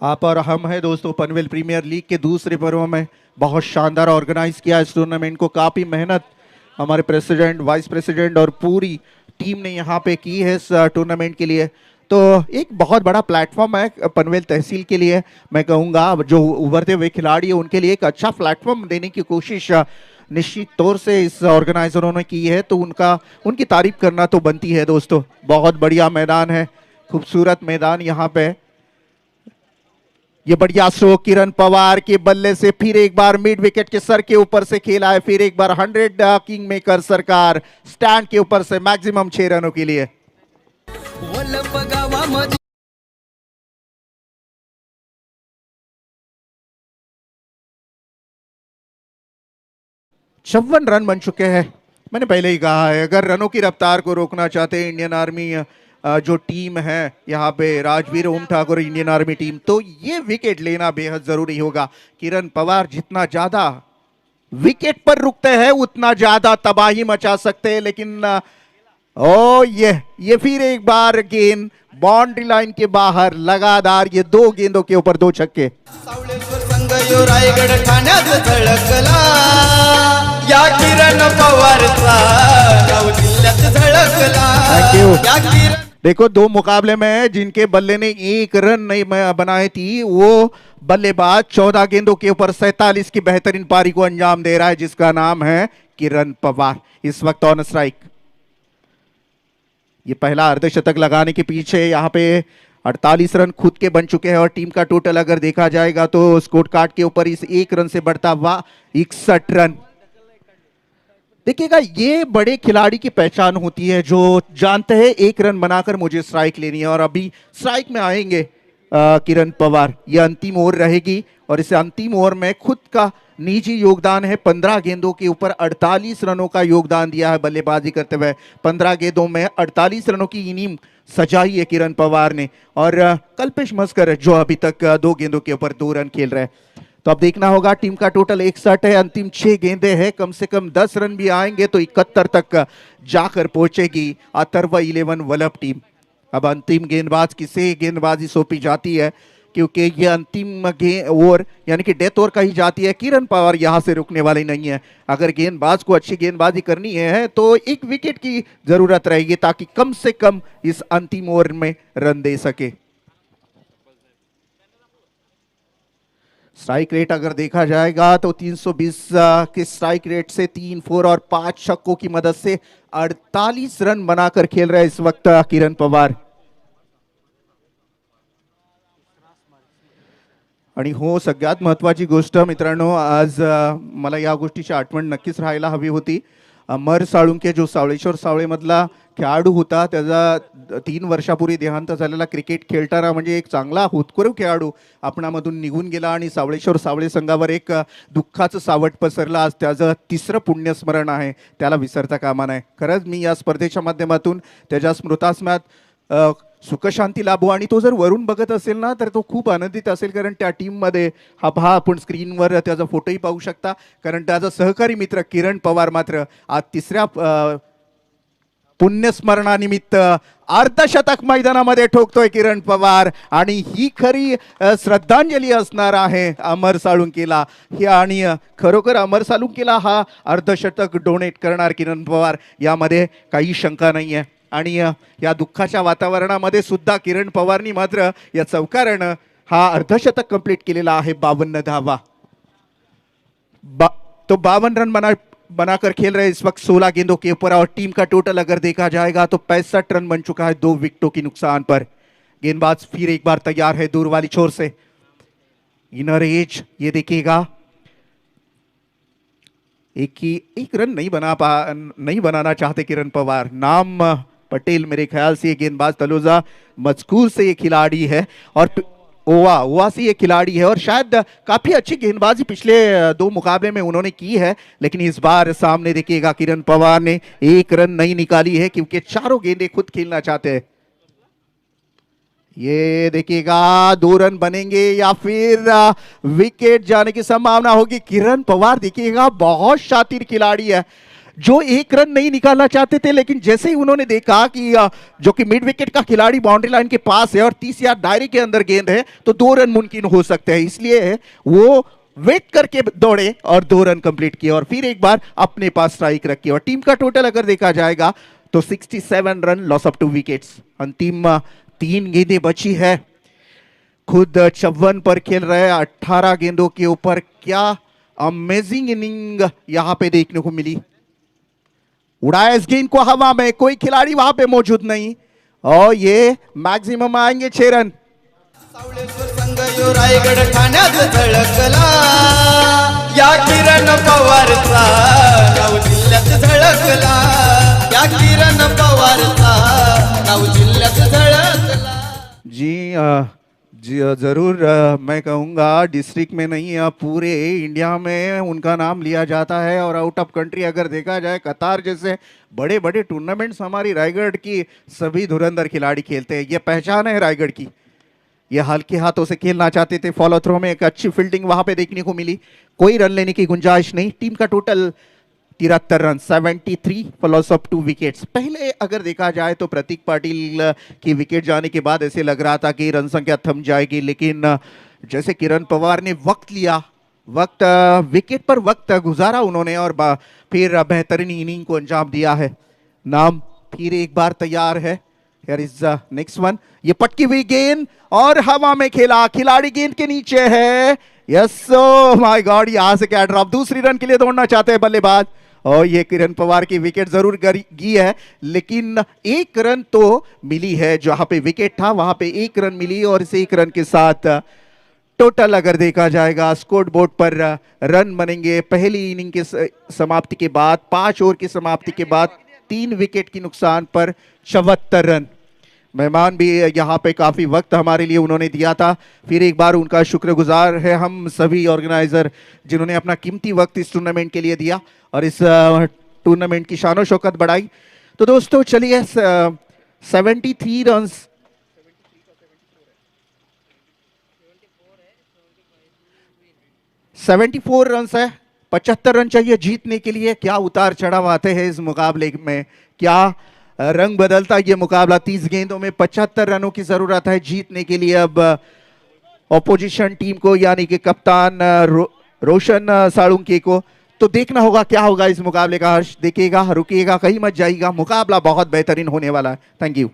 आप और हम है दोस्तों पनवेल प्रीमियर लीग के दूसरे पर्व में। बहुत शानदार ऑर्गेनाइज किया इस टूर्नामेंट को, काफी मेहनत हमारे प्रेसिडेंट, वाइस प्रेसिडेंट और पूरी टीम ने यहाँ पे की है इस टूर्नामेंट के लिए। तो एक बहुत बड़ा प्लेटफॉर्म है पनवेल तहसील के लिए, मैं कहूँगा जो उभरते हुए खिलाड़ी है उनके लिए एक अच्छा प्लेटफॉर्म देने की कोशिश निश्चित तौर से इस ऑर्गेनाइजरों ने की है, तो उनकी तारीफ करना तो बनती है दोस्तों। बहुत बढ़िया मैदान है, खूबसूरत मैदान यहाँ पे। ये बढ़िया स्ट्रोक किरण पवार के बल्ले से फिर एक बार मिड विकेट के सर के ऊपर से खेला है, फिर एक बार 100 किंग मेकर सरकार स्टैंड के ऊपर से मैक्सिमम 6 रनों के लिए। वलप गावामध्ये 56 रन बन चुके हैं। मैंने पहले ही कहा है, अगर रनों की रफ्तार को रोकना चाहते हैं इंडियन आर्मी जो टीम है यहाँ पे राजवीर ओम ठाकुर इंडियन आर्मी टीम, तो ये विकेट लेना बेहद जरूरी होगा। किरण पवार जितना ज्यादा विकेट पर रुकते हैं उतना ज्यादा तबाही मचा सकते हैं, लेकिन ये फिर एक बार गेंद बाउंड्री लाइन के बाहर, लगातार ये 2 गेंदों के ऊपर 2 छक्के। सावळेश्वर संघ यो रायगड ठाण्यात झळकला, या किरण पवारचा नाव जिल्ह्यात झळकला। Thank you. या किरण देखो 2 मुकाबले में जिनके बल्ले ने 1 रन नहीं बनाए थी, वो बल्लेबाज 14 गेंदों के ऊपर 47 की बेहतरीन पारी को अंजाम दे रहा है, जिसका नाम है किरण पवार। इस वक्त ऑन स्ट्राइक, ये पहला अर्धशतक लगाने के पीछे यहाँ पे 48 रन खुद के बन चुके हैं, और टीम का टोटल अगर देखा जाएगा तो स्कोर कार्ड के ऊपर इस 1 रन से बढ़ता हुआ 61 रन। देखिएगा, ये बड़े खिलाड़ी की पहचान होती है जो जानते हैं 1 रन बनाकर मुझे स्ट्राइक लेनी है, और अभी स्ट्राइक में आएंगे किरण पवार। ये अंतिम ओवर रहेगी, और इस अंतिम ओवर में खुद का निजी योगदान है। 15 गेंदों के ऊपर 48 रनों का योगदान दिया है बल्लेबाजी करते हुए। 15 गेंदों में 48 रनों की इनिंग सजाई है किरण पवार ने, और कल्पेश मस्कर जो अभी तक 2 गेंदों के ऊपर 2 रन खेल रहे हैं। तो अब देखना होगा, टीम का टोटल 61 है, अंतिम 6 गेंदे हैं, कम से कम 10 रन भी आएंगे तो 71 तक जाकर पहुंचेगी अथर्व 11 वलप टीम। अब अंतिम गेंदबाज किसे गेंदबाजी सौंपी जाती है, क्योंकि ये अंतिम ओवर यानी कि डेथ ओवर कही जाती है। किरण पवार यहां से रुकने वाली नहीं है। अगर गेंदबाज को अच्छी गेंदबाजी करनी है तो 1 विकेट की जरूरत रहेगी, ताकि कम से कम इस अंतिम ओवर में रन दे सके। स्ट्राइक रेट अगर देखा जाएगा तो 320 के स्ट्राइक रेट से 3 4 और 5 छक्कों की मदद से 48 रन बनाकर खेल रहे इस वक्त किरण पवार। आणि हो, सगळ्यात महत्वाची गोष्ट मित्रांनो, आज मला या गोष्टीची आठवण नक्कीच राहायला हवी होती। अमर साळुंके जो सावळेश्वर सावळेमधला खेळाडू होता, त्याचा 3 वर्षापूर्वी देहांत झालेला क्रिकेट खेळताना म्हणजे एक चांगला होतकरू खेळाडू आपणामधून निघून गेला आणि सावळेश्वर सावळे संघावर एक दुःखाचं सावट पसरलं. आज त्याचं 3रं पुण्यस्मरण आहे, त्याला विसरता कामा नये. खरंच मी या स्पर्धेच्या माध्यमातून त्याच्या स्मृतास्म्यात सुखशांती लाभो. आणि तो जर वरून बघत असेल ना तर तो खूप आनंदित असेल, कारण त्या टीममध्ये हा पहा आपण स्क्रीनवर त्याचा फोटोही पाहू शकता. कारण त्याचा सहकारी मित्र किरण पवार मात्र आज 3ऱ्या पुण्यस्मरणानिमित्त अर्धशतक मैदानामध्ये ठोकतोय किरण पवार. आणि ही खरी श्रद्धांजली असणार आहे अमर साळुंकेला. ही आणि खरोखर अमर साळुंकेला हा अर्धशतक डोनेट करणार किरण पवार, यामध्ये काही शंका नाही आहे. आणि या दुःखाच्या वातावरणामध्ये सुद्धा किरण पवारनी मात्र या चौकारानं हा अर्धशतक कंप्लीट केलेला आहे. 52 धावा, तो 52 रन बनाकर खेल रहे इस वक्त 16 गेंदों के ऊपर. और टीम का टोटल अगर देखा जाएगा तो 65 रन बन चुका है 2 विकेटों की नुकसान पर. गेंदबाज फिर एक बार तैयार है दूर वाली छोर से. इनर एज ये देखिएगा, एक रन नहीं बनाना चाहते किरण पवार. नाम पटेल मेरे ख्याल से ये गेंदबाज तलोजा मजकूर से ये खिलाड़ी है और ओवा से ये खिलाड़ी है. और शायद काफी अच्छी गेंदबाजी पिछले 2 मुकाबले में उन्होंने की है, लेकिन इस बार सामने देखिएगा किरण पवार ने 1 रन नहीं निकाली है क्योंकि चारों गेंदें खुद खेलना चाहते हैं. ये देखिएगा 2 रन बनेंगे या फिर विकेट जाने की संभावना होगी. किरण पवार देखिएगा बहुत शातिर खिलाड़ी है, जो 1 रन नहीं निकालना चाहते थे, लेकिन जैसे ही उन्होंने देखा कि जो कि मिड विकेट का खिलाड़ी बाउंड्री लाइन के पास है और 30 यार्ड दायरे के अंदर गेंद है तो 2 रन मुमकिन हो सकते हैं, इसलिए वो वेट करके दौड़े और 2 रन कंप्लीट किए और फिर एक बार अपने पास स्ट्राइक रखी. और टीम का टोटल अगर देखा जाएगा तो 67 रन, लॉस ऑफ 2 विकेट्स. अंतिम 3 गेंदें बची है. खुद 54 पर खेल रहे 18 गेंदों के ऊपर. क्या अमेजिंग इनिंग यहां पे देखने को मिली. उड़ाया इस गेंद को हवा में, कोई खिलाड़ी वहां पे मौजूद नहीं और ये मैक्सिमम आएंगे 6 रन. सावळेश्वर संघ यो रायगड ठाण्यात झळकला. या किरण पवारचा नाव जिल्ह्यात झळकला. या किरण पवारचा नाव जिल्ह्यात झळकला. जी ज़रूर मैं कहूँगा डिस्ट्रिक्ट में नहीं पूरे इंडिया में उनका नाम लिया जाता है. और आउट ऑफ कंट्री अगर देखा जाए कतार जैसे बड़े बड़े टूर्नामेंट्स हमारी रायगढ़ की सभी धुरंधर खिलाड़ी खेलते हैं. ये पहचान है रायगढ़ की. ये हल्के हाथों से खेलना चाहते थे. फॉलो थ्रो में एक अच्छी फील्डिंग वहां पे देखने को मिली. कोई रन लेने की गुंजाइश नहीं. टीम का total 73 run, 73 for loss of 2 wickets. पहले अगर देखा जाए तो प्रतीक पाटिल की विकेट जाने के बाद ऐसे लग रहा था कि रन संख्या थम जाएगी, लेकिन जैसे किरण पवार ने वक्त लिया, विकेट पर वक्त गुजारा उन्होंने और फिर बेहतरीन इनिंग को अंजाम दिया है. नाम फिर एक बार तैयार है. Here is next one. ये पटकी हुई गेंद और हवा में खेला, खिलाड़ी गेंद के नीचे है. यस, ओ माय गॉड, यहां से क्या ड्रॉप. दूसरी रन के लिए दौड़ना चाहते हैं बल्लेबाज. और ये किरण पवार की विकेट जरूर गई है, लेकिन 1 रन तो मिली है. जहां पे विकेट था वहां पे 1 रन मिली और इस 1 रन के साथ टोटल अगर देखा जाएगा स्कोर बोर्ड पर रन बनेंगे. पहली इनिंग की समाप्ति के बाद, 5 ओवर की समाप्ति के बाद 3 विकेट की नुकसान पर 74 रन. मेहमान भी यहाँ पे काफ़ी वक्त हमारे लिए उन्होंने दिया था. फिर एक बार उनका शुक्रगुजार है हम सभी ऑर्गेनाइजर जिन्होंने अपना कीमती वक्त इस टूर्नामेंट के लिए दिया और इस टूर्नामेंट की शानो शौकत बढ़ाई. तो दोस्तों चलिए 73 रन्स 74 रन्स है. 75 रन चाहिए जीतने के लिए. क्या उतार चढ़ाव आते हैं इस मुकाबले में, क्या रंग बदलता ये मुकाबला. 30 गेंदों में 75 रनों की जरूरत है जीतने के लिए. अब ऑपोजिशन टीम को यानी कि कप्तान रोशन साळुंके को तो देखना होगा क्या होगा इस मुकाबले का. हर्ष देखिएगा, रुकिएगा, कहीं मत जाइएगा. मुकाबला बहुत बेहतरीन होने वाला है. Thank you.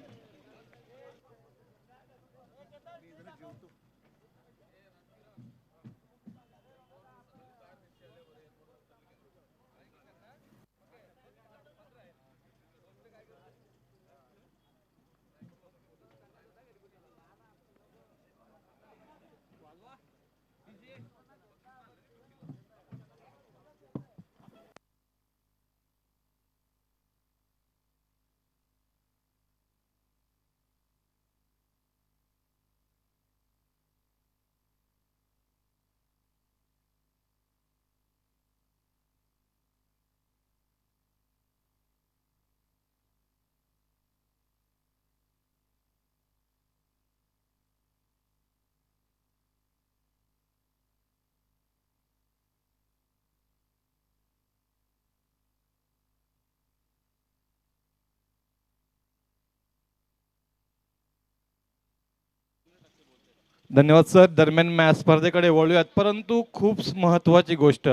धन्यवाद सर. दरम्यान मॅच स्पर्धेकडे वळूयात, परंतु खूप महत्त्वाची गोष्ट,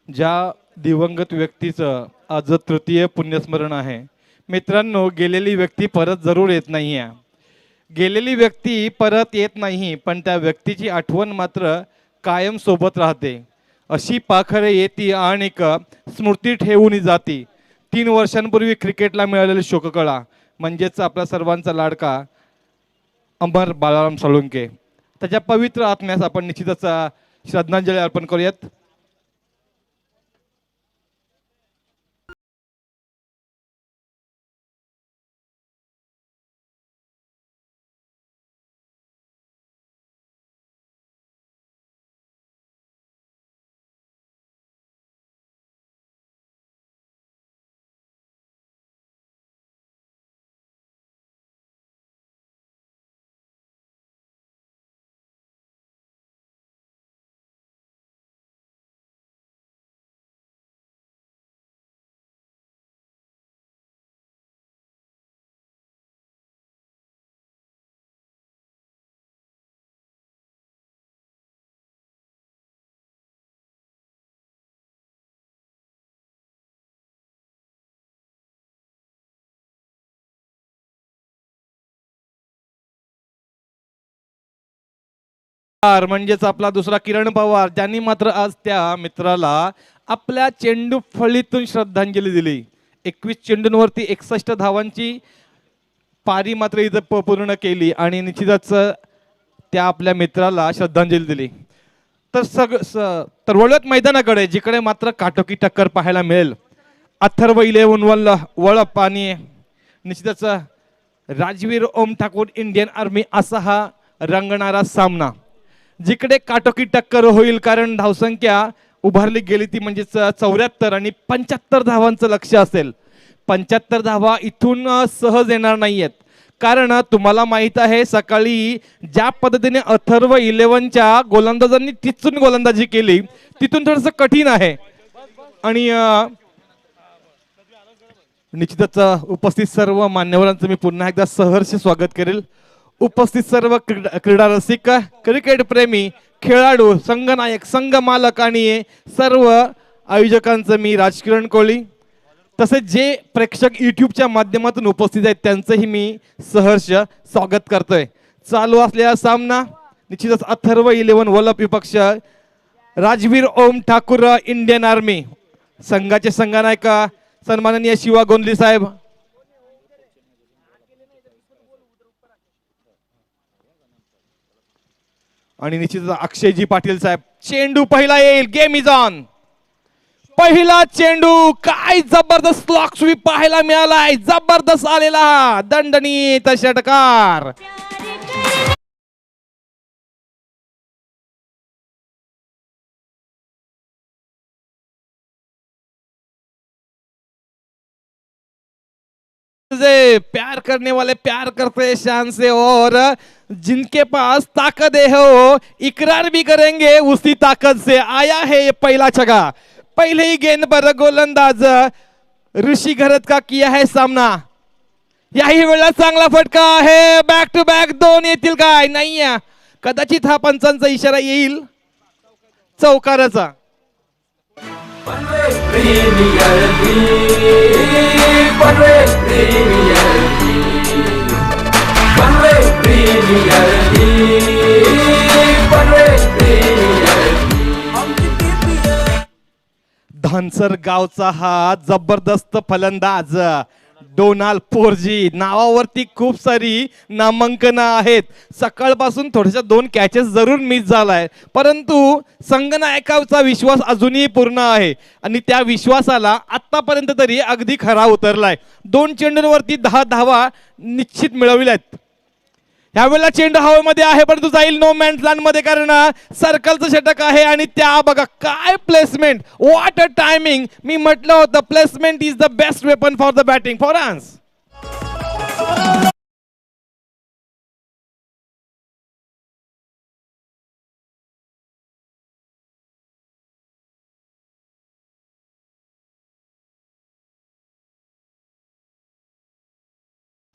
ज्या दिवंगत व्यक्तीचं आज तृतीय पुण्यस्मरण आहे. मित्रांनो, गेलेली व्यक्ती परत जरूर येत नाही आहे. गेलेली व्यक्ती परत येत नाही, पण त्या व्यक्तीची आठवण मात्र कायम सोबत राहते. अशी पाखरे येती आणि स्मृती ठेवून जाती. 3 वर्षांपूर्वी क्रिकेटला मिळालेली शोककळा म्हणजेच आपला सर्वांचा लाडका अमर बाळाराम साळुंके, त्याच्या पवित्र आत्म्यास आपण निश्चितच श्रद्धांजली अर्पण करूयात. म्हणजेच आपला दुसरा किरण पवार, त्यांनी मात्र आज त्या मित्राला आपल्या चेंडू फळीतून श्रद्धांजली दिली. 21 चेंडूंवरती 61 धावांची पारी मात्र इथं पूर्ण केली आणि निश्चितच त्या आपल्या मित्राला श्रद्धांजली दिली. तर वळत मैदानाकडे, जिकडे मात्र काटोकी टक्कर पाहायला मिळेल. अथर्व 11 वळप आणि निश्चितच राजवीर ओम ठाकूर इंडियन आर्मी असा हा रंगणारा सामना, जिकडे काटोकी टक्कर होईल. कारण धावसंख्या उभारली गेली ती म्हणजेच 74 आणि 75 धावांचं लक्ष असेल. 75 धावा इथून सहज येणार नाहीयेत, कारण तुम्हाला माहित आहे सकाळी ज्या पद्धतीने अथर्व 11च्या गोलंदाजांनी तिथून गोलंदाजी केली, तिथून थोडंसं कठीण आहे. आणि निश्चितच उपस्थित सर्व मान्यवरांचं मी पुन्हा एकदा सहर्ष स्वागत करेल. उपस्थित सर्व क्रीडा रसिक, क्रिकेट प्रेमी, खेळाडू, संघनायक, संघ मालक आणि सर्व आयोजकांचं मी राजकिरण कोळी, तसेच जे प्रेक्षक यूट्यूबच्या माध्यमातून उपस्थित आहेत त्यांचंही मी सहर्ष स्वागत करतोय. चालू असलेला सामना निश्चितच अथर्व 11 वलप विपक्ष राजवीर ओम ठाकूर इंडियन आर्मी, संघाचे संघनायक सन्माननीय शिवा गोंदली साहेब, आणि निश्चितच अक्षयजी पाटील साहेब. चेंडू पहिला येईल, गेम इज ऑन. पहिला चेंडू, काय जबरदस्त स्लॉक स्वीप पाहायला मिळालाय, जबरदस्त आलेला दणदणीत षटकार. प्यार करने वाले प्यार करते हैं शान से, और जिनके पास ताकत है वो इकरार भी करेंगे उसी ताकत से. आया है ये पहला छक्का. पहले ही गेंद पर गोलंदाज ऋषी घरत का किया है सामना. याही वेळेला चांगला फटका आहे. बॅक टू बॅक दोन येतील काय, नाही, कदाचित हा पंचांचा इशारा येईल चौकाराचा. धानसर गावचा हा जबरदस्त फलंदाज डोनाल्ड पोर्जी, नावावरती खूप सारी नामांकन आहेत. सकाळपासून थोड्याशा 2 कॅचेस जरूर मिस झालाय, परंतु संघनायकाचा विश्वास अजूनही पूर्ण आहे आणि त्या विश्वासाला आतापर्यंत तरी अगदी खरा उतरलाय. 2 चेंडूंवरती 10 धावा निश्चित मिळविल्यात. ह्यावेळेला चेंडू हवेमध्ये आहे, परंतु जाईल नो मॅन्स लँड मध्ये, कारण सर्कलचं षटक आहे. आणि त्या बघा काय प्लेसमेंट, व्हॉट अ टायमिंग. मी म्हटलं होतं placement is the best weapon for the batting for us.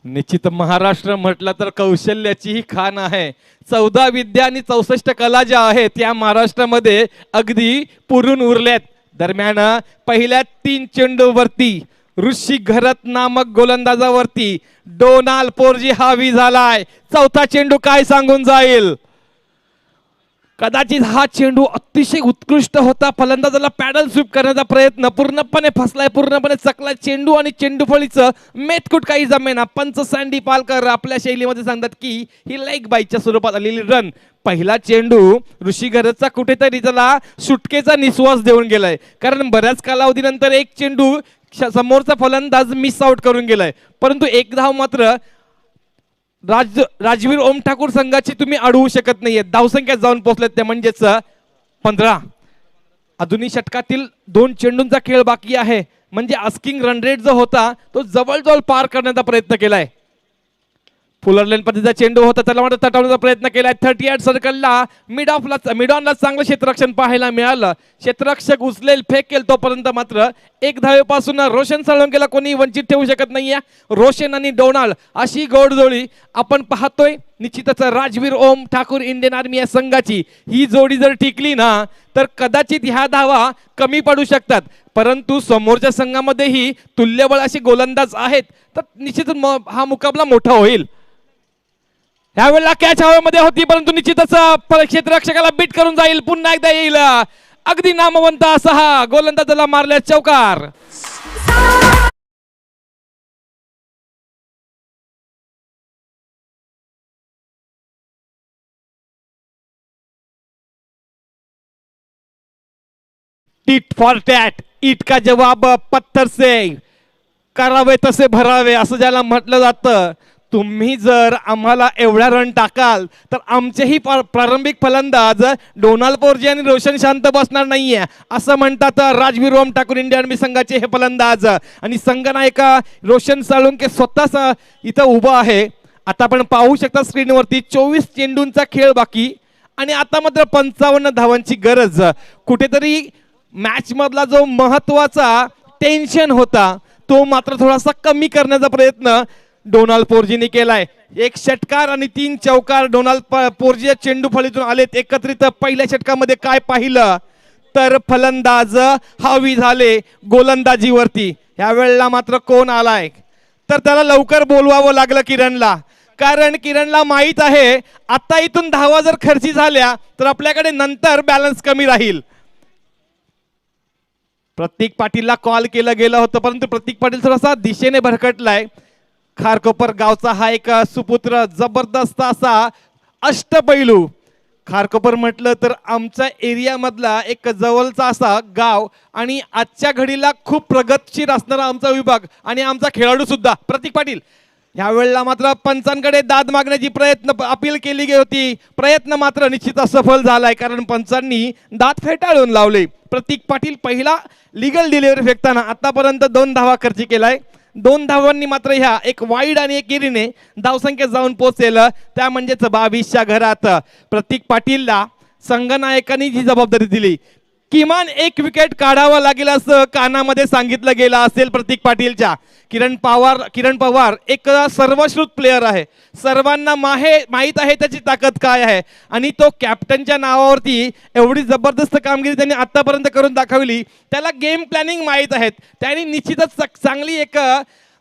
निश्चित महाराष्ट्र म्हटलं तर कौशल्याचीही खाण आहे. 14 विद्या आणि 64 कला ज्या आहेत या महाराष्ट्रामध्ये अगदी पुरून उरल्यात. दरम्यान पहिल्या 3 चेंडूवरती ऋषी घरत नामक गोलंदाजावरती डोनाल्ड पोर्जी हावी झालाय. चौथा चेंडू काय सांगून जाईल. कदाचित हा चेंडू अतिशय उत्कृष्ट होता. फलंदाजाला पॅडल स्वीप करण्याचा प्रयत्न पूर्णपणे फसलाय, पूर्णपणे चकलाय चेंडू आणि चेंडूफळीचं मेतकूट काही जमेना. पंच सँडी पालकर आपल्या शैलीमध्ये सांगतात की ही लेग बाईच्या स्वरूपात आलेली रन. पहिला चेंडू ऋषी घरतचा कुठेतरी त्याला सुटकेचा निश्वास देऊन गेलाय, कारण बऱ्याच कालावधीनंतर एक चेंडू समोरचा फलंदाज मिस आउट करून गेलाय. परंतु एक धाव मात्र राजवीर ओम ठाकूर संघाची तुम्ही अडवू शकत नाहीये. धावसंख्या जाऊन पोहोचल्यात त्या म्हणजेच 15. अजूनही षटकातील 2 चेंडूंचा खेळ बाकी आहे. म्हणजे आस्किंग रन रेट जो होता तो जवळजवळ पार करण्याचा प्रयत्न केलाय. फुलर लेन पद्धतीचा चेंडू होता त्याला मात्र तटवण्याचा प्रयत्न केलाय. 38 सर्कलला मिड ऑनला चांगलं क्षेत्ररक्षण पाहायला मिळालं. क्षेत्ररक्षक उचलेल फेकेल तोपर्यंत मात्र एक धावेपासून रोशन साळुंकेला कोणी वंचित ठेवू शकत नाहीये. रोशन आणि डोनाल्ड अशी गोडजोडी आपण पाहतोय. निश्चितच राजवीर ओम ठाकूर इंडियन आर्मी या संघाची ही जोडी जर टिकली ना तर कदाचित ह्या धावा कमी पडू शकतात. परंतु समोरच्या संघामध्येही तुल्यबळ असे गोलंदाज आहेत तर निश्चितच हा मुकाबला मोठा होईल. यावेळेला कॅच हवेमध्ये होती परंतु निश्चितच क्षेत्ररक्षकाला बीट करून जाईल. पुन्हा एकदा येईल अगदी नामवंत असा हा गोलंदाजाला मारल्या चौकार. टिट फॉर टॅट, ईट का जवाब पत्थर से, करावे तसे भरावे असं ज्याला म्हटलं जातं. तुम्ही जर आम्हाला एवढा रन टाकाल तर आमचेही प्रारंभिक फलंदाज डोनाल्ड पोर्जी आणि रोशन शांत बसणार नाहीये असं म्हणतात राजवीर ओम ठाकूर इंडियन आर्मी संघाचे हे फलंदाज. आणि संघनायका रोशन साळुंके स्वतः इथं उभा आहे. आता आपण पाहू शकता स्क्रीनवरती 24 चेंडूंचा खेळ बाकी आणि आता मात्र 55 धावांची गरज. कुठेतरी मॅच मधला जो महत्वाचा टेन्शन होता तो मात्र थोडासा कमी करण्याचा प्रयत्न डोनाल्ड पोर्जीने केलाय. 1 षटकार आणि 3 चौकार डोनाल्ड पोर्जी चेंडू फळीतून आलेत. एकत्रित पहिल्या षटकामध्ये काय पाहिलं तर फलंदाज हावी झाले गोलंदाजीवरती. ह्या वेळेला मात्र कोण आलाय तर त्याला लवकर बोलवावं लागलं किरणला, कारण किरणला माहित आहे आता इथून धावा जर खर्ची झाल्या तर आपल्याकडे नंतर बॅलन्स कमी राहील. प्रतीक पाटीलला कॉल केलं गेलं होतं परंतु प्रतीक पाटील थोडासा दिशेने भरकटलाय. खारकोपर गावचा हा एक सुपुत्र जबरदस्त असा अष्टपैलू. खारकोपर म्हटलं तर आमच्या एरियामधला एक जवळचा असा गाव आणि आजच्या घडीला खूप प्रगतशील असणारा आमचा विभाग आणि आमचा खेळाडू सुद्धा प्रतीक पाटील. यावेळेला मात्र पंचांकडे दाद मागण्याची अपील केली गेली होती. प्रयत्न मात्र निश्चित सफल झालाय कारण पंचांनी दात फेटाळून लावले. प्रतीक पाटील पहिला लिगल डिलिव्हरी फेकताना आतापर्यंत 2 धावा खर्च केलाय. 2 धावांनी मात्र ह्या एक वाईड आणि एक इरीने धावसंख्या जाऊन पोहोचेल त्या म्हणजेच 22च्या घरात. प्रतीक पाटीलला संघनायकांनी जी जबाबदारी दिली किमान 1 विकेट काढावा लागेल असं कानामध्ये सांगितलं गेलं असेल प्रतीक पाटीलच्या. किरण पवार एक सर्वश्रुत प्लेयर आहे. सर्वांना माहीत आहे त्याची ताकद काय आहे आणि तो कॅप्टनच्या नावावरती एवढी जबरदस्त कामगिरी त्यांनी आतापर्यंत करून दाखवली. त्याला गेम प्लॅनिंग माहीत आहेत. त्यांनी निश्चितच चांगली एक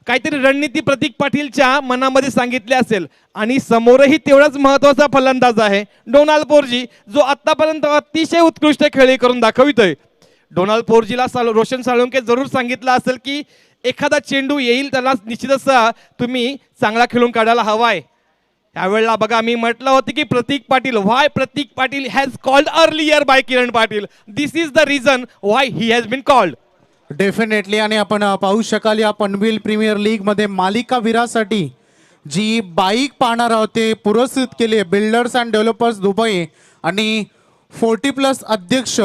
काहीतरी रणनीती प्रतीक पाटीलच्या मनामध्ये सांगितली असेल. आणि समोरही तेवढाच महत्वाचा फलंदाज आहे डोनाल्ड पोर्जी जो आतापर्यंत अतिशय उत्कृष्ट खेळी करून दाखवितोय. डोनाल्ड पोर्जीला रोशन साळुंके जरूर सांगितलं असेल की एखादा चेंडू येईल त्याला निश्चितच तुम्ही चांगला खेळून काढायला हवाय. यावेळेला बघा मी म्हटलं होतं की Pratik Patil, why Pratik Patil has called earlier by Kiran Patil, this is the reason why he has been called. Definitely. आणि आपण पाहू शकाल या पनवेल प्रीमियर लीग मध्ये मालिकावीरासाठी जी बाईक पाहणार आहोत ते पुरस्कृत केले बिल्डर्स अँड डेव्हलपर्स दुबई आणि 40+ अध्यक्ष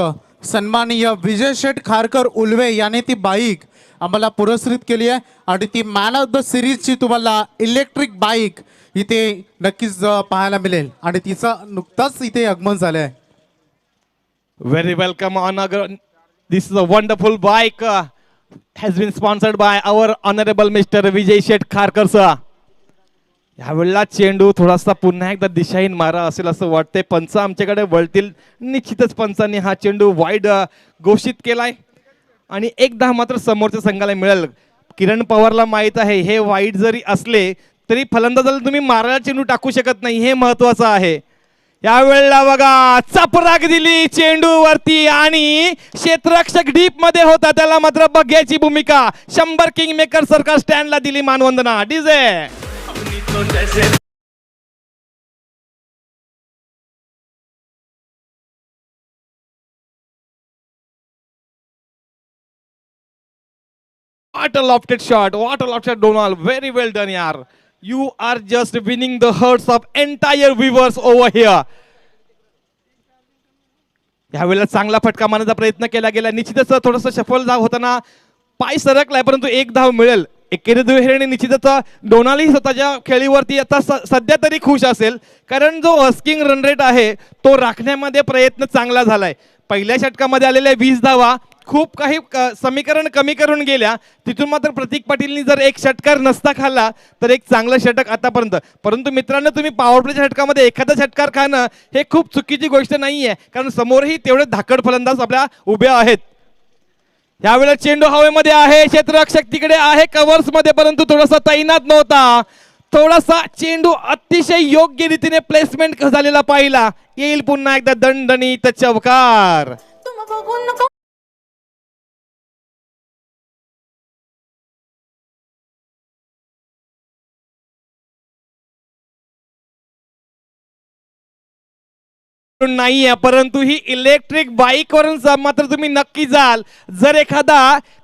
सन्माननीय विजय शेठ खारकर उल्वे याने ती बाईक आम्हाला पुरस्कृत केली आहे. आणि ती मॅन ऑफ द सिरीजची तुम्हाला इलेक्ट्रिक बाईक इथे नक्कीच पाहायला मिळेल आणि तिचा नुकताच इथे आगमन झालं आहे. Very welcome on this is a wonderful bike has been sponsored by our honorable Mr. Vijay Shet Kharkar sir. यावेळेला चेंडू थोडासा पुन्हा एकदा दिशाहीन मारा असेल असं वाटतंय. पंच आमच्याकडे वळतील. निश्चितच पंचांनी हा चेंडू वाईड घोषित केलाय आणि एकदा मात्र समोरच्या संघाला मिळेल. किरण पवारला माहित आहे हे वाईड जरी असले तरी फलंदाजाला तुम्ही मारायला चेंडू टाकू शकत नाही, हे महत्वाचं आहे. यावेळेला बघा चपराक दिली चेंडू वरती आणि क्षेत्ररक्षक डीप मध्ये होता, त्याला मात्र बघ्याची भूमिका 100 किंग मेकर सरकार स्टँडला दिली मानवंदना. DJ What a lofted shot, what a lofted Donald, very well done yaar. You are just winning the hearts of entire viewers over here. यावेळेला चांगला फटका मारण्याचा प्रयत्न केला गेला. निश्चितच थोडंसं सफल होताना पाय सरकलाय परंतु एक धाव मिळेल. एकेरी दुहेरीने निश्चितच डोनाल्ड स्वतःच्या खेळीवरती आता सध्या तरी खुश असेल, कारण जो अस्किंग रन रेट आहे तो राखण्यामध्ये प्रयत्न चांगला झालाय. पहिल्या षटकामध्ये आलेल्या 20 धावा खूप काही समीकरण कमी करून गेल्या. तिथून मात्र प्रतीक पाटीलनी जर एक षटकार नसता खाल्ला तर एक चांगलं षटक आतापर्यंत. परंतु मित्रांनो तुम्ही पॉवर प्लेच्या षटकामध्ये एखादा षटकार खाणं हे खूप चुकीची गोष्ट नाहीये, कारण समोरही तेवढे धाकड फलंदाज आपल्या उभे आहेत. यावेळेला चेंडू हवेमध्ये आहे, क्षेत्ररक्षक तिकडे आहे कव्हर्स मध्ये परंतु थोडासा तैनात नव्हता. थोडासा चेंडू अतिशय योग्य रीतीने प्लेसमेंट झालेला पाहिला. येईल पुन्हा एकदा दणदणीत चौकार. नाहीये परंतु ही इलेक्ट्रिक बाईक वरून मात्र तुम्ही नक्की जाल जर एखादा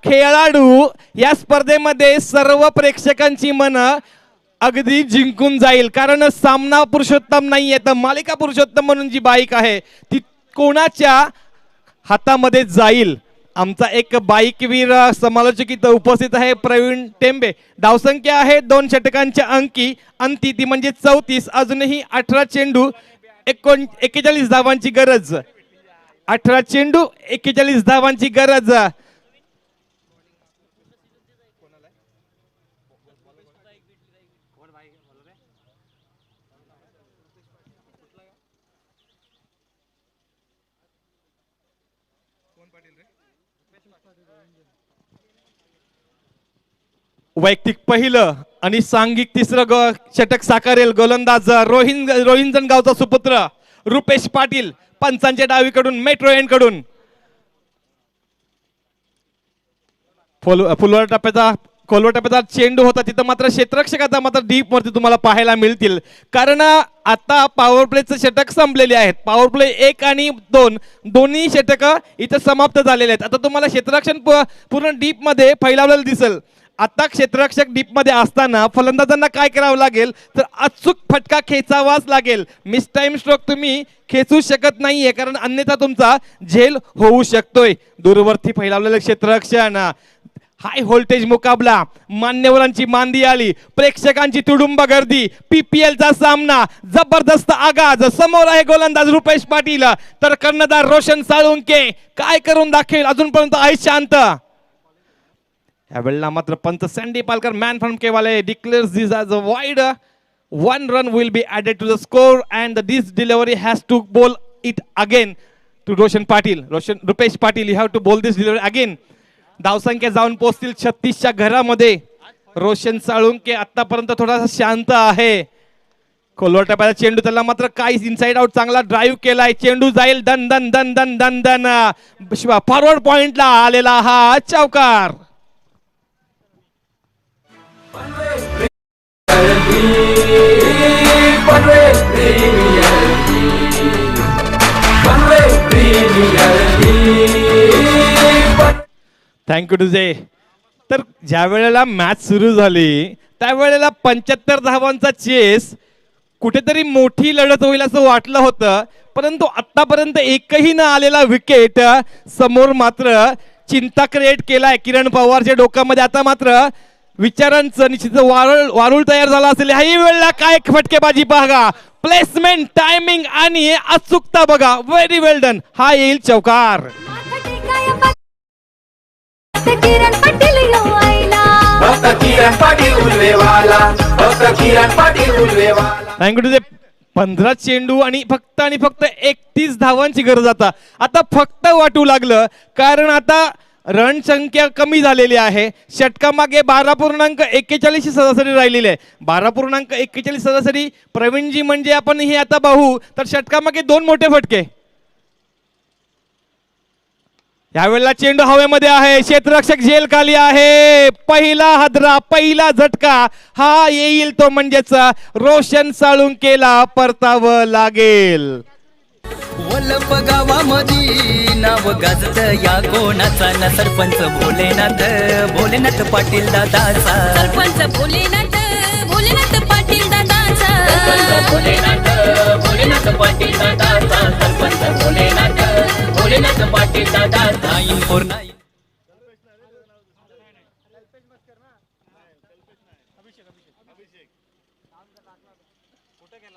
खेळाडू या स्पर्धेमध्ये सर्व प्रेक्षकांची मन अगदी जिंकून जाईल. कारण सामना पुरुषोत्तम नाहीये तर मालिका पुरुषोत्तम म्हणून जी बाईक आहे ती कोणाच्या हातामध्ये जाईल. आमचा एक बाईकवीर समालोचक इथं उपस्थित आहे, प्रवीण टेंबे. धावसंख्या आहे 2 षटकांच्या अंती ती म्हणजे 34. अजूनही 18 चेंडू 41 धावांची गरज. 18 चेंडू 41 धावांची गरज. वैयक्तिक पहिलं आणि सांघिक तिसरं षटक साकारेल गोलंदाज रोहिंजन गावचा सुपुत्र रुपेश पाटील. पंचांच्या डावीकडून मेट्रो एंड कडून खोलवर टप्प्याचा चेंडू होता, तिथं मात्र क्षेत्ररक्षक आता मात्र डीप वरती तुम्हाला पाहायला मिळतील. कारण आता पॉवर प्लेचे षटक संपलेले आहेत. पॉवर प्ले 1 आणि 2 दोन्ही षटक इथं समाप्त झालेले आहेत. आता तुम्हाला क्षेत्ररक्षण पूर्ण डीप मध्ये फैलावलेलं दिसेल. आता क्षेत्ररक्षक डीप मध्ये असताना फलंदाजांना काय करावं लागेल तर अचूक फटका खेचावाच लागेल. मिस टाइम स्ट्रोक तुम्ही खेचू शकत नाहीये, कारण अन्यथा तुमचा झेल होऊ शकतोय. दूरवरती फैलावलेलं क्षेत्ररक्षण, हाय व्होल्टेज मुकाबला, मान्यवरांची मांदी आली, प्रेक्षकांची तुडुंब गर्दी, PPL चा सामना, जबरदस्त आगाज. समोर आहे गोलंदाज रुपेश पाटील तर कर्णधार रोशन साळुंके काय करून दाखवेल. अजूनपर्यंत आहे शांत. यावेळेला मात्र पंच सँडी पालकर मॅन फ्रॉम केवाले declares this as a wide. 1 run will be added to the score and this delivery has to bowl it again to Roshan Patil. Rupesh Patil, you have to bowl this delivery again. धावसंख्या जाऊन पोहोचतील 36च्या घरामध्ये. रोशन साळुंके आतापर्यंत थोडासा शांत आहे. खोलवर टप्प्याचा चेंडू त्याला मात्र काही इनसाइड आउट चांगला ड्राईव्ह केलाय. चेंडू जाईल दन दन दन दन दन दन फॉरवर्ड पॉइंटला आलेला हा चौकार. थँक्यू टुजे. तर ज्या वेळेला मॅच सुरू झाली त्यावेळेला 75 धावांचा चेस कुठेतरी मोठी लढत होईल असं वाटलं होतं, परंतु आतापर्यंत एकही न आलेला विकेट समोर मात्र चिंता क्रिएट केलाय किरण पवारच्या डोक्यामध्ये. आता मात्र विचारांचं निश्चित वारुळ तयार झाला असेल. ह्याही वेळेला काय फटकेबाजी पहा, प्लेसमेंट, टायमिंग आणि अचूकता बघा. व्हेरी वेल डन. हा येईल चौकार. किरण पाटील यो आईला फक्त किरण पाटील उल्वेवाला, फक्त किरण पाटील उल्वेवाला. थँक्यू टू 15 चेंडू आणि फक्त 31 धावांची गरज आता फक्त वाटू लागलं, कारण आता रन संख्या कमी झालेली आहे. षटकामागे 12.41 सरासरी राहिलेली आहे. 12.41 सरासरी प्रवीणजी, म्हणजे आपण हे आता पाहू तर षटकामागे 2 मोठे फटके. यावेळेला चेंडू हवेमध्ये आहे, क्षेत्ररक्षक झेल खाली आहे. पहिला हादरा, पहिला झटका हा येईल तो म्हणजेच रोशन साळुंकेला परतावं लागेल. वलप गावामधी नाव गाजत या कोणाचा ना सरपंच भोलेनाथ पाटील दादाचा. सरपंच भोलेनाथ पाटील दादाचा. भोलेनाथ पाटील दादाचा. सरपंच भोलेनाथ पाटील दादाचा. 949.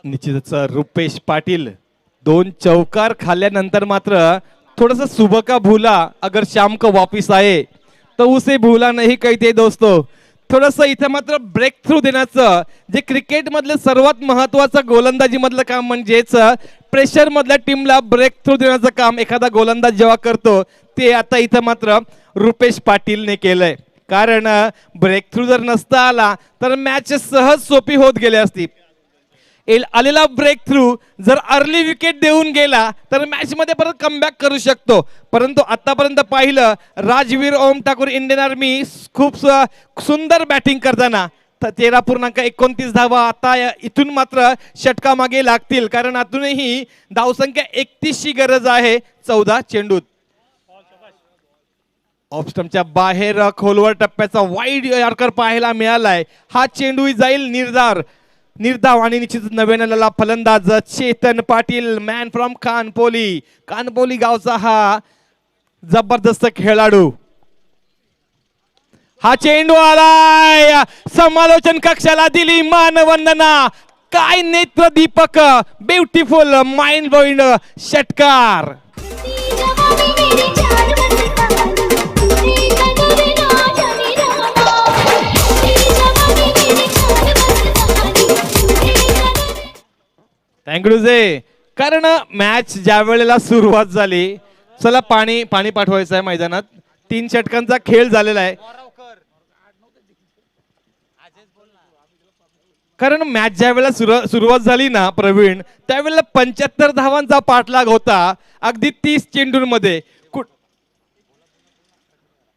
निश्चितच रुपेश पाटील 2 चौकार खाल्ल्यानंतर मात्र थोड़ा सुबह का भूला अगर शाम को वापिस आए तो उसे भूला नहीं कहते दोस्तों. थोडंसं इथं मात्र ब्रेक थ्रू देण्याचं जे क्रिकेट मधलं सर्वात महत्वाचं गोलंदाजी मधलं काम म्हणजेच प्रेशर मधल्या टीमला ब्रेक थ्रू देण्याचं काम एखादा गोलंदाज जेव्हा करतो ते आता इथं मात्र रुपेश पाटीलने केलंय. कारण ब्रेक थ्रू जर नसता आला तर मॅच सहज सोपी होत गेली असती. आलेला ब्रेक थ्रू जर अर्ली विकेट देऊन गेला तर मॅच मध्ये परत कमबॅक करू शकतो. परंतु आतापर्यंत पाहिलं राजवीर ओम ठाकूर इंडियन आर्मी खूप सुंदर बॅटिंग करताना 13.29 धावा आता इथून मात्र षटका मागे लागतील, कारण अजूनही धावसंख्या 31 ची गरज आहे 14 चेंडूत. ऑफ स्टंपच्या बाहेर खोलवर टप्प्याचा वाईड यॉर्कर पाहायला मिळालाय. हा चेंडू जाईल निर्धाव आणि निश्चित नव्यानं फलंदाज चेतन पाटील, मॅन फ्रॉम कानपोली गावचा हा जबरदस्त खेळाडू. हा चेंडू आलाय, समालोचन कक्षाला दिली मानवंदना. काय नेत्र दीपक, ब्युटिफुल माइंड ब्लोइंग षटकार. थँक्यू जे. कारण मॅच ज्या वेळेला सुरुवात झाली, चला पाणी पाठवायचं आहे मैदानात. 3 षटकांचा खेळ झालेला आहे. कारण मॅच ज्या वेळेला सुरुवात झाली ना प्रवीण, त्यावेळेला 75 धावांचा पाठलाग होता अगदी 30 चेंडूंमध्ये.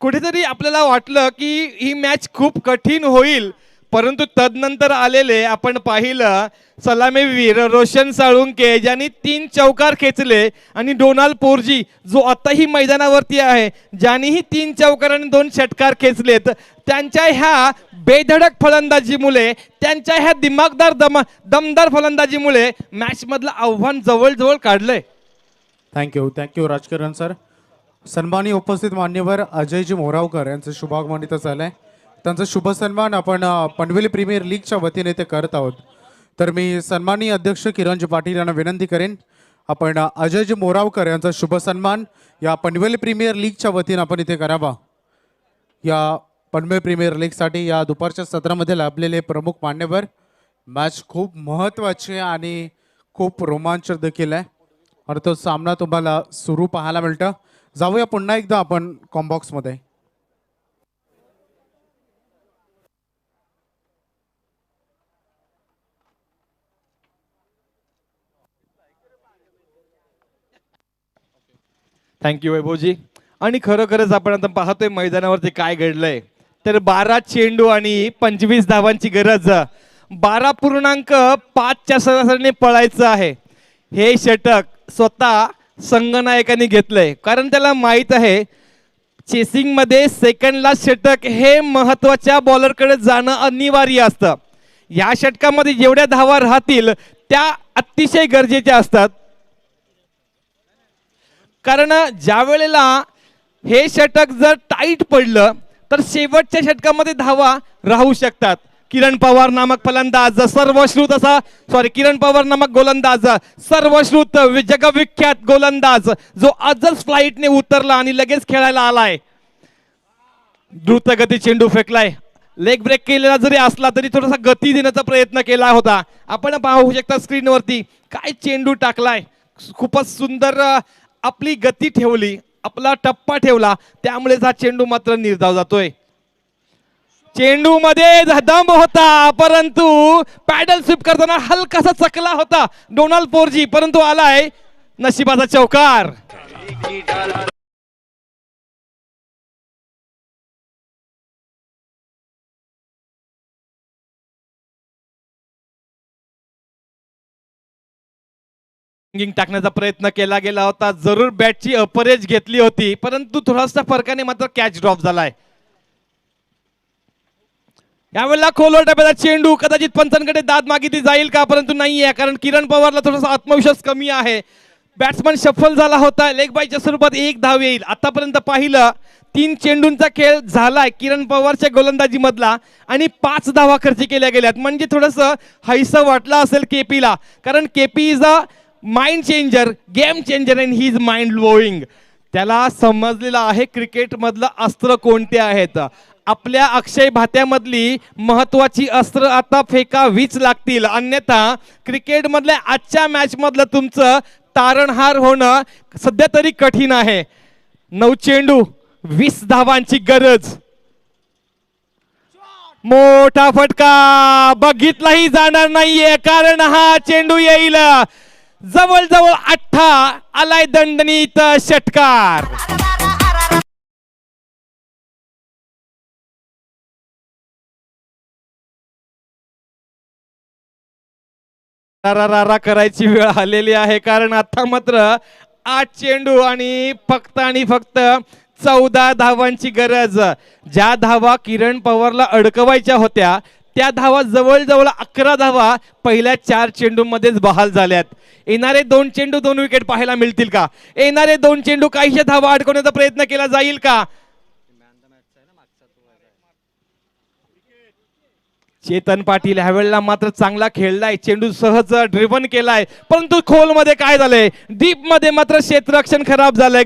कुठेतरी आपल्याला वाटलं की ही मॅच खूप कठीण होईल, परंतु तदनंतर आलेले आपण पाहिलं सलामीवीर रोशन साळुंके ज्यांनी 3 चौकार खेचले आणि डोनाल्ड पोर्जी जो आताही मैदानावरती आहे ज्यांनीही 3 चौकार आणि 2 षटकार खेचलेत, त्यांच्या ह्या बेधडक फलंदाजीमुळे, त्यांच्या ह्या दिमागदार दमदार फलंदाजीमुळे मॅच मधलं आव्हान जवळ काढलंय. Thank you Rajkiran sir. सन्मानी उपस्थित मान्यवर अजयजी मोरावकर यांचं शुभागमन इथं झालंय. त्यांचा शुभ सन्मान आपण पनवेल प्रीमियर लीगच्या वतीने ते करत आहोत. तर मी सन्मानी अध्यक्ष किरणजी पाटील यांना विनंती करेन, आपण अजयजी मोरावकर यांचा शुभ सन्मान या पनवेल प्रीमियर लीगच्या वतीने आपण इथे करावा. या पनवेल प्रीमियर लीगसाठी या दुपारच्या सत्रामध्ये लाभलेले प्रमुख मान्यवर. मॅच खूप महत्त्वाची आणि खूप रोमांचक देखील आहे आणि तो सामना तुम्हाला सुरू पाहायला मिळतं. जाऊया पुन्हा एकदा आपण कॉम्बॉक्समध्ये. थँक्यू वैभवजी. आणि खरोखरच आपण आता पाहतोय मैदानावरती काय घडलंय. तर 12 चेंडू आणि 25 धावांची गरज. 12.5च्या सरासरीने पळायचं आहे. हे षटक स्वतः संघनायकांनी घेतलंय, कारण त्याला माहित आहे चेसिंग मध्ये सेकंड लास्ट षटक हे महत्वाच्या बॉलरकडे जाणं अनिवार्य असतं. या षटकामध्ये जेवढ्या धावा राहतील त्या अतिशय गरजेच्या असतात, कारण ज्या वेळेला हे षटक जर टाईट पडलं तर शेवटच्या षटकामध्ये धावा राहू शकतात. किरण पवार नामक फलंदाज किरण पवार नामक गोलंदाज, सर्वश्रुत जगविख्यात गोलंदाज जो आजच फ्लाईटने उतरला आणि लगेच खेळायला आलाय. द्रुतगती चेंडू फेकलाय लेग ब्रेक केलेला जरी असला तरी थोडासा गती देण्याचा प्रयत्न केला होता. आपण पाहू शकता स्क्रीनवरती काय चेंडू टाकलाय. खूपच सुंदर आपली गती ठेवली, आपला टप्पा ठेवला, त्यामुळेच हा चेंडू मात्र निर्धाव जातोय. चेंडू मध्ये दम होता, परंतु पॅडल स्वीप करताना हलकासा चकला होता डोनाल्ड पोर्जी, परंतु आलाय नशिबाचा चौकार. टाकण्याचा प्रयत्न केला गेला होता, जरूर बॅटची अपरेज घेतली होती, परंतु थोडासा फरकाने मात्र कॅच ड्रॉप झालाय. यावेळेला खोलवर टप्प्याचा चेंडू, कदाचित पंचांकडे दाद मागितली जाईल का, परंतु नाहीये, कारण किरण पवारला थोडासा आत्मविश्वास कमी आहे. बॅट्समन शफल झाला होता, लेग बायच्या स्वरूपात एक धाव येईल. आतापर्यंत पाहिलं 3 चेंडूंचा खेळ झालाय किरण पवारच्या गोलंदाजी मधला आणि 5 धावा खर्च केल्या गेल्यात. म्हणजे थोडस हैस वाटलं असेल केपीला, कारण KP is a mind changer, game changer and he is mind blowing. त्याला समजलेलं आहे क्रिकेट मधलं अस्त्र कोणते आहेत. आपल्या अक्षय भात्यामधली महत्वाची अस्त्र आता फेकावीच लागतील, अन्यथा क्रिकेट मधल्या आजच्या मॅच मधलं तुमचं तारणहार होणं सध्या तरी कठीण आहे. 9 चेंडू 20 धावांची गरज. मोठा फटका बघितलाही जाणार नाहीये, कारण हा चेंडू येईल जवळजवळ 8 आलाय दणदणीत षटकार. रारा करायची वेळ आलेली आहे, कारण आता मात्र 8 चेंडू आणि फक्त 14 धावांची गरज. ज्या धावा किरण पवारला अडकवायच्या होत्या त्या धावा जवळजवळ 11 धावा पहिल्या 4 चेंडूमध्येच बहाल झाल्यात. येणारे 2 चेंडू 2 विकेट पाहायला मिळतील का? येणारे 2 चेंडू काहीशा धावा अडकवण्याचा प्रयत्न केला जाईल का? चेतन पाटील ह्यावेळेला मात्र चांगला खेळलाय, चेंडू सहज ड्रिव्हन केलाय, परंतु खोल मध्ये काय झालंय, डीप मध्ये मात्र क्षेत्ररक्षण खराब झालंय.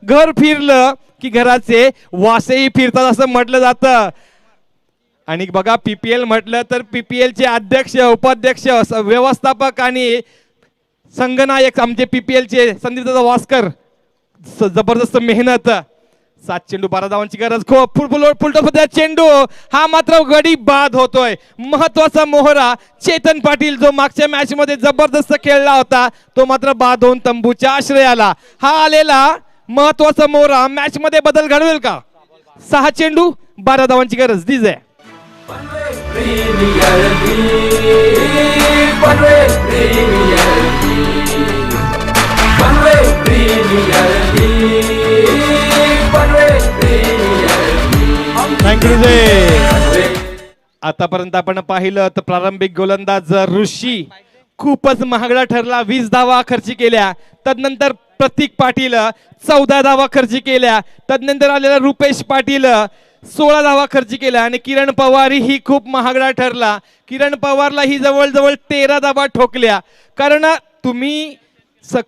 घर फिरलं की घराचे वासेही फिरतात असं म्हटलं जातं. आणि बघा पीपीएल म्हटलं तर पीपीएल चे अध्यक्ष, उपाध्यक्ष, व्यवस्थापक आणि संघनायक आमचे पीपीएल चे संदीप दादा वास्कर, जबरदस्त मेहनत. 7 चेंडू 12 धावांची गरज. फुलटॉप चेंडू हा मात्र गडी बाद होतोय. महत्वाचा मोहरा चेतन पाटील जो मागच्या मॅच मध्ये जबरदस्त खेळला होता तो मात्र बाद होऊन तंबूच्या आश्रयाला. हा आलेला महत्वाचा मोहरा मॅच मध्ये बदल घडवेल का? 6 चेंडू 12 धावांची गरज. दिस आहे आतापर्यंत आपण पाहिलं तर प्रारंभिक गोलंदाज ऋषी खूपच महागडा ठरला, 20 धावा खर्च केल्या. तदनंतर प्रतीक पाटील 14 धावा खर्च केल्या. तदनंतर आलेला रुपेश पाटील 16 धावा खर्च केल्या. आणि किरण पवार ही खूप महागडा ठरला. किरण पवारला ही जवळजवळ 13 धावा ठोकल्या. कारण तुम्ही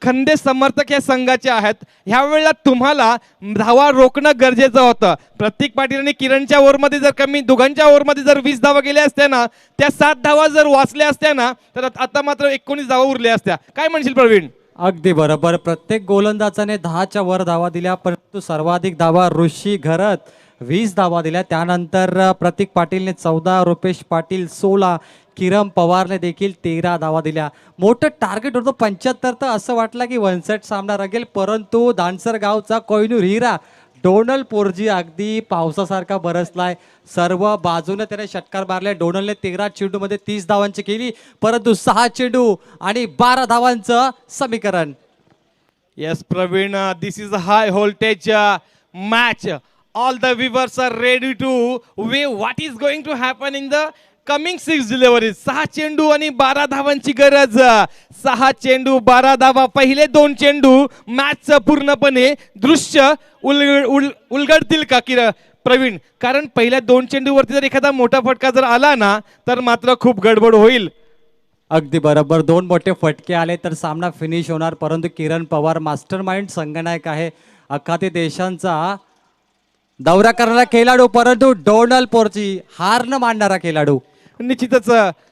खंदे समर्थक या संघाचे आहात, ह्या वेळेला तुम्हाला धावा रोखणं गरजेचं होतं. प्रतीक पाटील आणि किरणच्या ओव्हरमध्ये जर कमी, दोघांच्या ओव्हरमध्ये जर 20 धावा गेल्या असत्या ना, त्या 7 धावा जर वाचल्या असत्या ना, तर आता मात्र 19 धावा उरल्या असत्या. काय म्हणशील प्रवीण? अगदी बरोबर. प्रत्येक गोलंदाजाने 10च्या वर धावा दिल्या, परंतु सर्वाधिक धावा ऋषी घरत 20 धावा दिल्या. त्यानंतर प्रतीक पाटीलने 14, रुपेश पाटील 16, किरण पवारने देखील 13 धावा दिल्या. मोठं टार्गेट होतं 75, तर असं वाटलं की 1 सेट सामना रंगेल, परंतु दानसर गावचा कोहिनूर हिरा डोनाल्ड पोर्जी अगदी पावसासारखा बरसलाय. सर्व बाजूने त्याने षटकार मारले. डोनाल्डने 13 चेंडूमध्ये 30 धावांची केली, परंतु 6 चेंडू आणि 12 धावांचं समीकरण. Yes, Praveen, this is a high voltage match. All the viewers are ready to view what is going to happen in the coming 6 deliveries. 6 चेंडू आणि 12 धावांची गरज. 6 चेंडू 12 धावा. पहिले 2 चेंडू मॅच पूर्णपणे दृश्य उलगडतील का प्रवीण? कारण पहिल्या 2 चेंडूवरती जर एखादा मोठा फटका जर आला ना, तर मात्र खूप गडबड होईल. अगदी बरोबर. 2 मोठे फटके आले तर सामना फिनिश होणार, परंतु किरण पवार मास्टर माइंड संघनायक आहे. अख्खा ते देशांचा दौरा करणारा खेळाडू परंतु डोनाल्ड पोर्ची हार न मानणारा खेळाडू. निश्चितच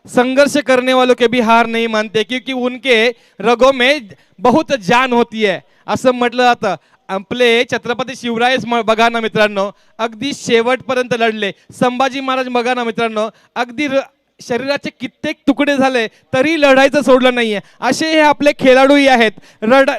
संघर्ष करने वालों के भी हार नहीं मानते क्योंकि उनके रगों में बहुत जान होती है असं म्हटलं जातं. आपले छत्रपती शिवरायच बघा ना मित्रांनो, अगदी शेवटपर्यंत लढले. संभाजी महाराज बघा ना मित्रांनो, अगदी शरीराचे कित्येक तुकडे झाले तरी लढायचं सोडलं नाहीये. असे हे आपले खेळाडूही आहेत,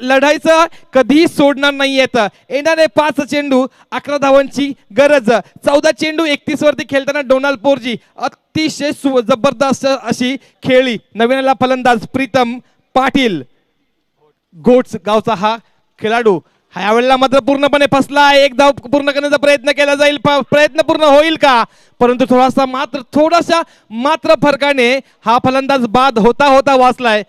लढायचं कधीही सोडणार नाहीयेत. येणारे 5 चेंडू 11 धावांची गरज. 14 चेंडू 31 वरती खेळताना डोनाल्ड पोर्जी अतिशय जबरदस्त अशी खेळी. नवीन फलंदाज प्रीतम पाटील गोट्स गावचा हा खेळाडू ह्यावेळेला मात्र पूर्णपणे फसला. एक धाव पूर्ण करण्याचा प्रयत्न केला जाईल, प्रयत्न पूर्ण होईल का? परंतु थोडासा मात्र फरकाने हा फलंदाज बाद होता होता वाचलाय.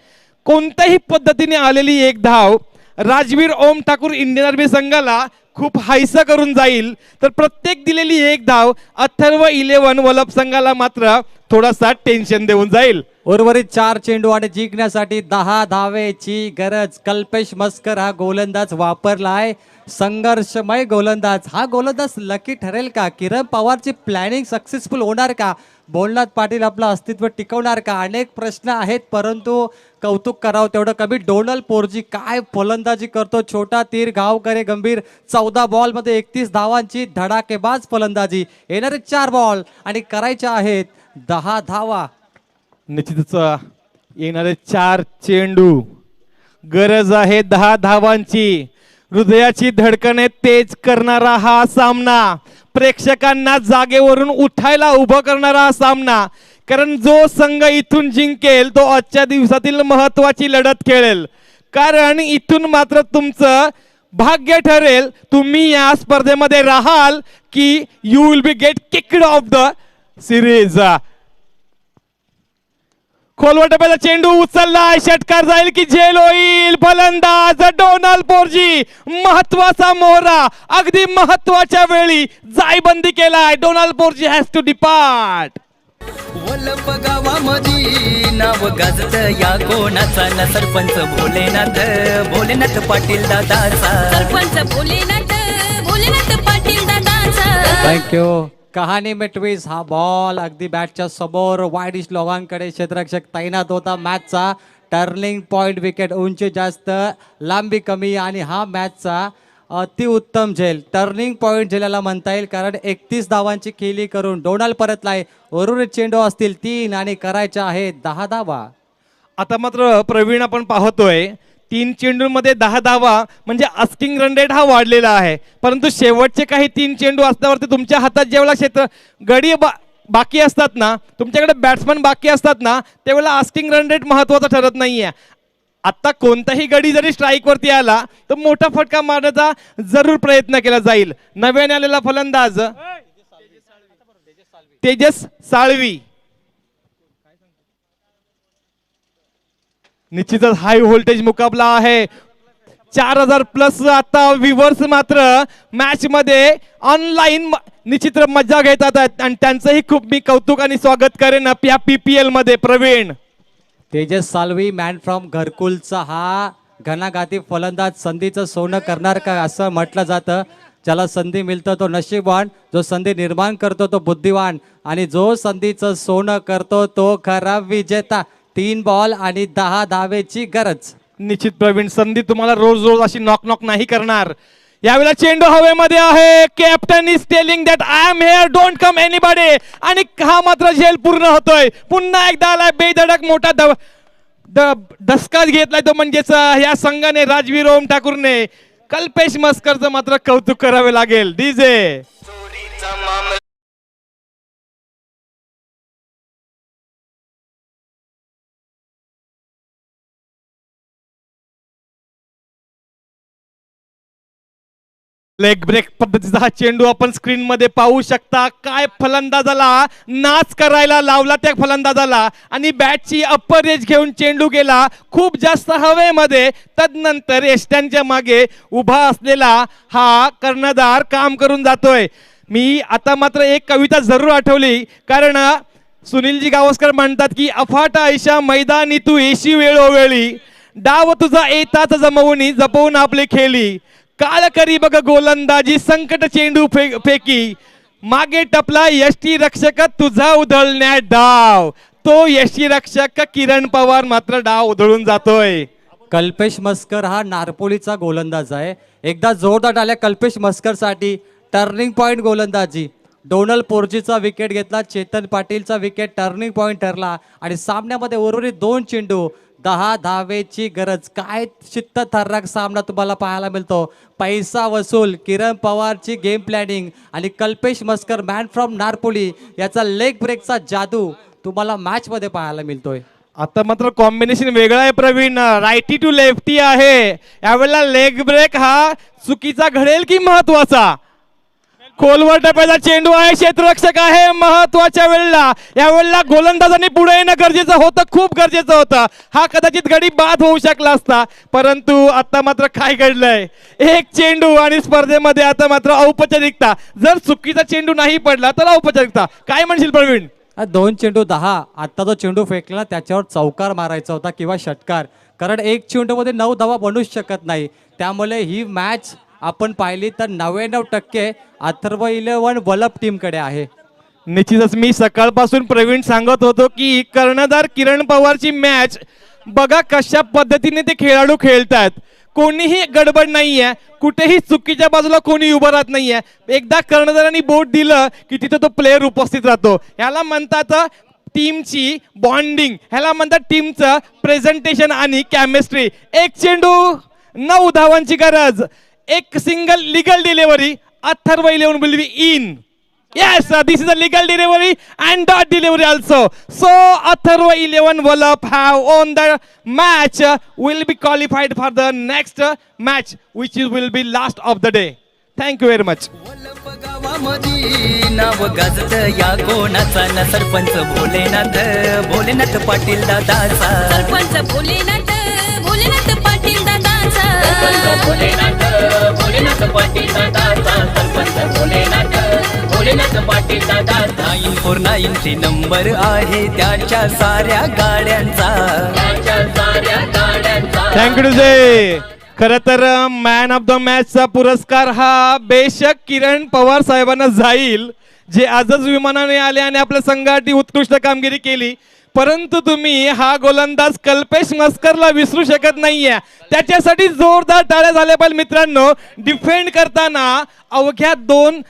कोणत्याही पद्धतीने आलेली एक धाव राजवीर ओम ठाकूर इंडियन आर्मी संघाला खूप हायसा करून जाईल, तर प्रत्येक दिलेली एक धाव अथर्व 11 वलभ संघाला मात्र थोडासा टेन्शन देऊन जाईल. उर्वरित 4 चेंडू आणि जिंकण्यासाठी 10 धावेची गरज. कल्पेश मस्कर हा गोलंदाज वापरलाय, संघर्षमय गोलंदाज. हा गोलंदाज लकी ठरेल का? किरण पवारची प्लॅनिंग सक्सेसफुल होणार का? भोलनाथ पाटील आपलं अस्तित्व टिकवणार का? अनेक प्रश्न आहेत, परंतु कौतुक करावं तेवढं कमी. डोनाल्ड पोर्जी काय फलंदाजी करतो. छोटा तीर घाव करे गंभीर. 14 बॉलमध्ये 31 धावांची धडाकेबाज फलंदाजी. येणारे 4 बॉल आणि करायच्या आहेत 10 धावा. निश्चितच येणारे 4 चेंडू, गरज आहे 10 धावांची. हृदयाची धडकने तेज करणारा हा सामना, प्रेक्षकांना जागेवरून उठायला उभं करणारा हा सामना. कारण जो संघ इथून जिंकेल तो आजच्या दिवसातील महत्वाची लढत खेळेल. कारण इथून मात्र तुमचं भाग्य ठरेल, तुम्ही या स्पर्धेमध्ये राहाल की you will be get kicked off the series. खोलवर टप्प्याचा चेंडू उचललाय, षटकार जाईल की झेल होईल. फलंदाज डोनाल्ड पोर्जी, महत्वाचा मोहरा, अगदी महत्वाच्या वेळी जायबंदी केलाय. डोनाल्ड पोर्जी हॅज टू डिपार्ट. वलप गावामधी नाव गाजत या कोणाचा ना सरपंच भोलेनाथ पाटील दादाचा. सरपंच भोलेनाथ पाटील दादाचा. थँक्यू. कहाणी में ट्विस्ट. हा बॉल अगदी बॅटच्या समोर वाईडिश लोकांकडे क्षेत्ररक्षक तैनात होता. मॅचचा टर्निंग पॉइंट विकेट, उंची जास्त लांबी कमी आणि हा मॅचचा अतिउत्तम झेल. टर्निंग पॉइंट झेलाला म्हणता येईल, कारण 31 धावांची खेळी करून डोनाल्ड परतलाय. उर्वरित चेंडू असतील 3 आणि करायच्या आहेत 10 धावा. आता मात्र प्रवीण आपण पाहतोय 3 चेंडूंमध्ये 10 धावा म्हणजे आस्किंग रन रेट हा वाढलेला आहे. परंतु शेवटचे काही 3 चेंडू असल्यावरती तुमच्या हातात ज्यावेळेला गडी बाकी असतात ना, तुमच्याकडे बॅट्समन बाकी असतात ना, त्यावेळेला आस्किंग रन रेट महत्वाचा ठरत नाहीये. आता कोणताही गडी जरी स्ट्राईक वरती आला तर मोठा फटका मारण्याचा जरूर प्रयत्न केला जाईल. नव्याने आलेला फलंदाज तेजस साळवी. निश्चितच हाय व्होल्टेज मुकाबला आहे. 4000 प्लस आता व्ह्यूअर्स मात्र मॅच मध्ये ऑनलाईन निश्चित मजा घेतात आणि त्यांचंही खूप मी कौतुक आणि स्वागत करेन या PPL मध्ये. प्रवीण तेजस साल्वी मॅन फ्रॉम घरकुलचा हा घणाघाती फलंदाज संधीचं सोनं करणार का असं म्हटलं जातं. ज्याला संधी मिळतं तो नशीबवान, जो संधी निर्माण करतो तो बुद्धिवान, आणि जो संधीचं सोनं करतो तो खरा विजेता. 3 बॉल आणि 10 धावेची गरज. निश्चित प्रवीण, संधी तुम्हाला रोज रोज अशी नॉक नॉक नाही करणार. यावेळेला चेंडू हवेमध्ये आहे. Captain is telling that I am here, don't come anybody. आणि हा मात्र झेल पूर्ण होतोय. पुन्हा एकदा आलाय बेधडक मोठा धसका घेतलाय तो म्हणजेच या संघाने राजवीर ओम ठाकूरने. कल्पेश मस्करचं मात्र कौतुक करावे लागेल. डीजे लेग ब्रेक पद्धतीचा हा चेंडू आपण स्क्रीन मध्ये पाहू शकता. काय फलंदाजाला नाच करायला लावला त्या फलंदाजाला, आणि बॅटची अप्पर एज घेऊन चेंडू गेला खूप जास्त हवेमध्ये. तदनंतर यष्ट्यांच्या मागे उभा असलेला हा कर्णधार काम करून जातोय. मी आता मात्र एक कविता जरूर आठवली, कारण सुनीलजी गावस्कर म्हणतात की अफाट आयशा मैदानी तू येशी वेळोवेळी, डाव तुझा येताच जमवून जपवून आपले खेळी. काळ करी बघ गोलंदाजी संकट चेंडू फेकी मागे टपला यष्टी रक्षक तुझा उधळण्यात डाव. तो यष्टी रक्षक किरण पवार मात्र डाव उधळून जातोय. कल्पेश मस्कर हा नारपोलीचा गोलंदाज आहे. एकदा जोरदार टाळ्या कल्पेश मस्कर साठी. टर्निंग पॉइंट गोलंदाजी. डोनल पोर्जीचा विकेट घेतला, चेतन पाटीलचा विकेट टर्निंग पॉइंट ठरला आणि सामन्यामध्ये उर्वरित 2 चेंडू 10 धावेची गरज. काय चित्तथरारक सामना तुम्हाला पाहायला मिळतो. पैसा वसूल, किरण पवारची गेम प्लॅनिंग आणि कल्पेश मस्कर मॅन फ्रॉम नारपोली याचा लेग ब्रेकचा जादू तुम्हाला मॅच मध्ये पाहायला मिळतोय. आता मात्र कॉम्बिनेशन वेगळं आहे प्रवीण. रायटी टू लेफ्टी आहे. यावेळेला लेग ब्रेक हा चुकीचा घडेल की महत्वाचा. खोलवर टप्प्याचा चेंडू आहे, क्षेत्ररक्षक आहे महत्वाच्या वेळेला. यावेळेला गोलंदाजांनी पुढे येणं गरजेचं होतं, खूप गरजेचं होतं. हा कदाचित गडी बाद होऊ शकला असता, परंतु आता मात्र काय घडलंय. एक चेंडू आणि स्पर्धेमध्ये आता मात्र औपचारिकता. जर चुकीचा चेंडू नाही पडला तर औपचारिकता. काय म्हणशील प्रवीण? 2 चेंडू 10. आता जो चेंडू फेकला त्याच्यावर चौकार मारायचा होता किंवा षटकार, कारण एक चेंडूमध्ये 9 धावा बनूच शकत नाही. त्यामुळे ही मॅच आपण पाहिली तर 99% अथर्व 11 वलप टीमकडे आहे. निश्चितच मी सकाळपासून प्रवीण सांगत होतो की कर्णधार किरण पवारची मॅच बघा कशा पद्धतीने ते खेळाडू खेळतात. कोणीही गडबड नाहीये, कुठेही चुकीच्या बाजूला कोणी उभं राहत नाहीये. एकदा कर्णधारांनी बोट दिलं की तिथे तो प्लेअर उपस्थित राहतो. याला म्हणतात टीमची बॉन्डिंग, ह्याला म्हणतात टीमचं प्रेझेंटेशन आणि केमिस्ट्री. एक चेंडू 9 धावांची गरज. एक single legal delivery. Atharva 11 will be in. Yes, this is a legal delivery and dot delivery also. So Atharva 11 Wallap have won the match. Will be qualified for the next match, which will be last of the day. Thank you very much. Valap गावामधी नाव गाजत या कोणाचा न सरपंच भोलेनाथ भोलेनाथ पाटील दादाचा. सरपंच भोलेनाथ भोलेनाथ पाटील दादाचा. भोलेनाथ भोलेनाथ पाटील दादाचा. सरपंच भोलेनाथ भोलेनाथ पाटील दादाचा. 949 नंबर आहे त्याच्या साऱ्या गाड्यांचा. त्याच्या साऱ्या गाड्यांचा. थँक्यू जे. खर तर मॅन ऑफ द मॅचचा पुरस्कार हा बेशक किरण पवार साहेबांना जाईल, जे आजच विमानाने आले आणि आपल्या संघासाठी उत्कृष्ट कामगिरी केली. परंतु तुम्ही हा गोलंदाज कल्पेश मस्करला विसरू शकत नाहीये. त्याच्यासाठी जोरदार टाळ्या झाल्या पाहिजे मित्रांनो. डिफेंड करताना अवघ्या 2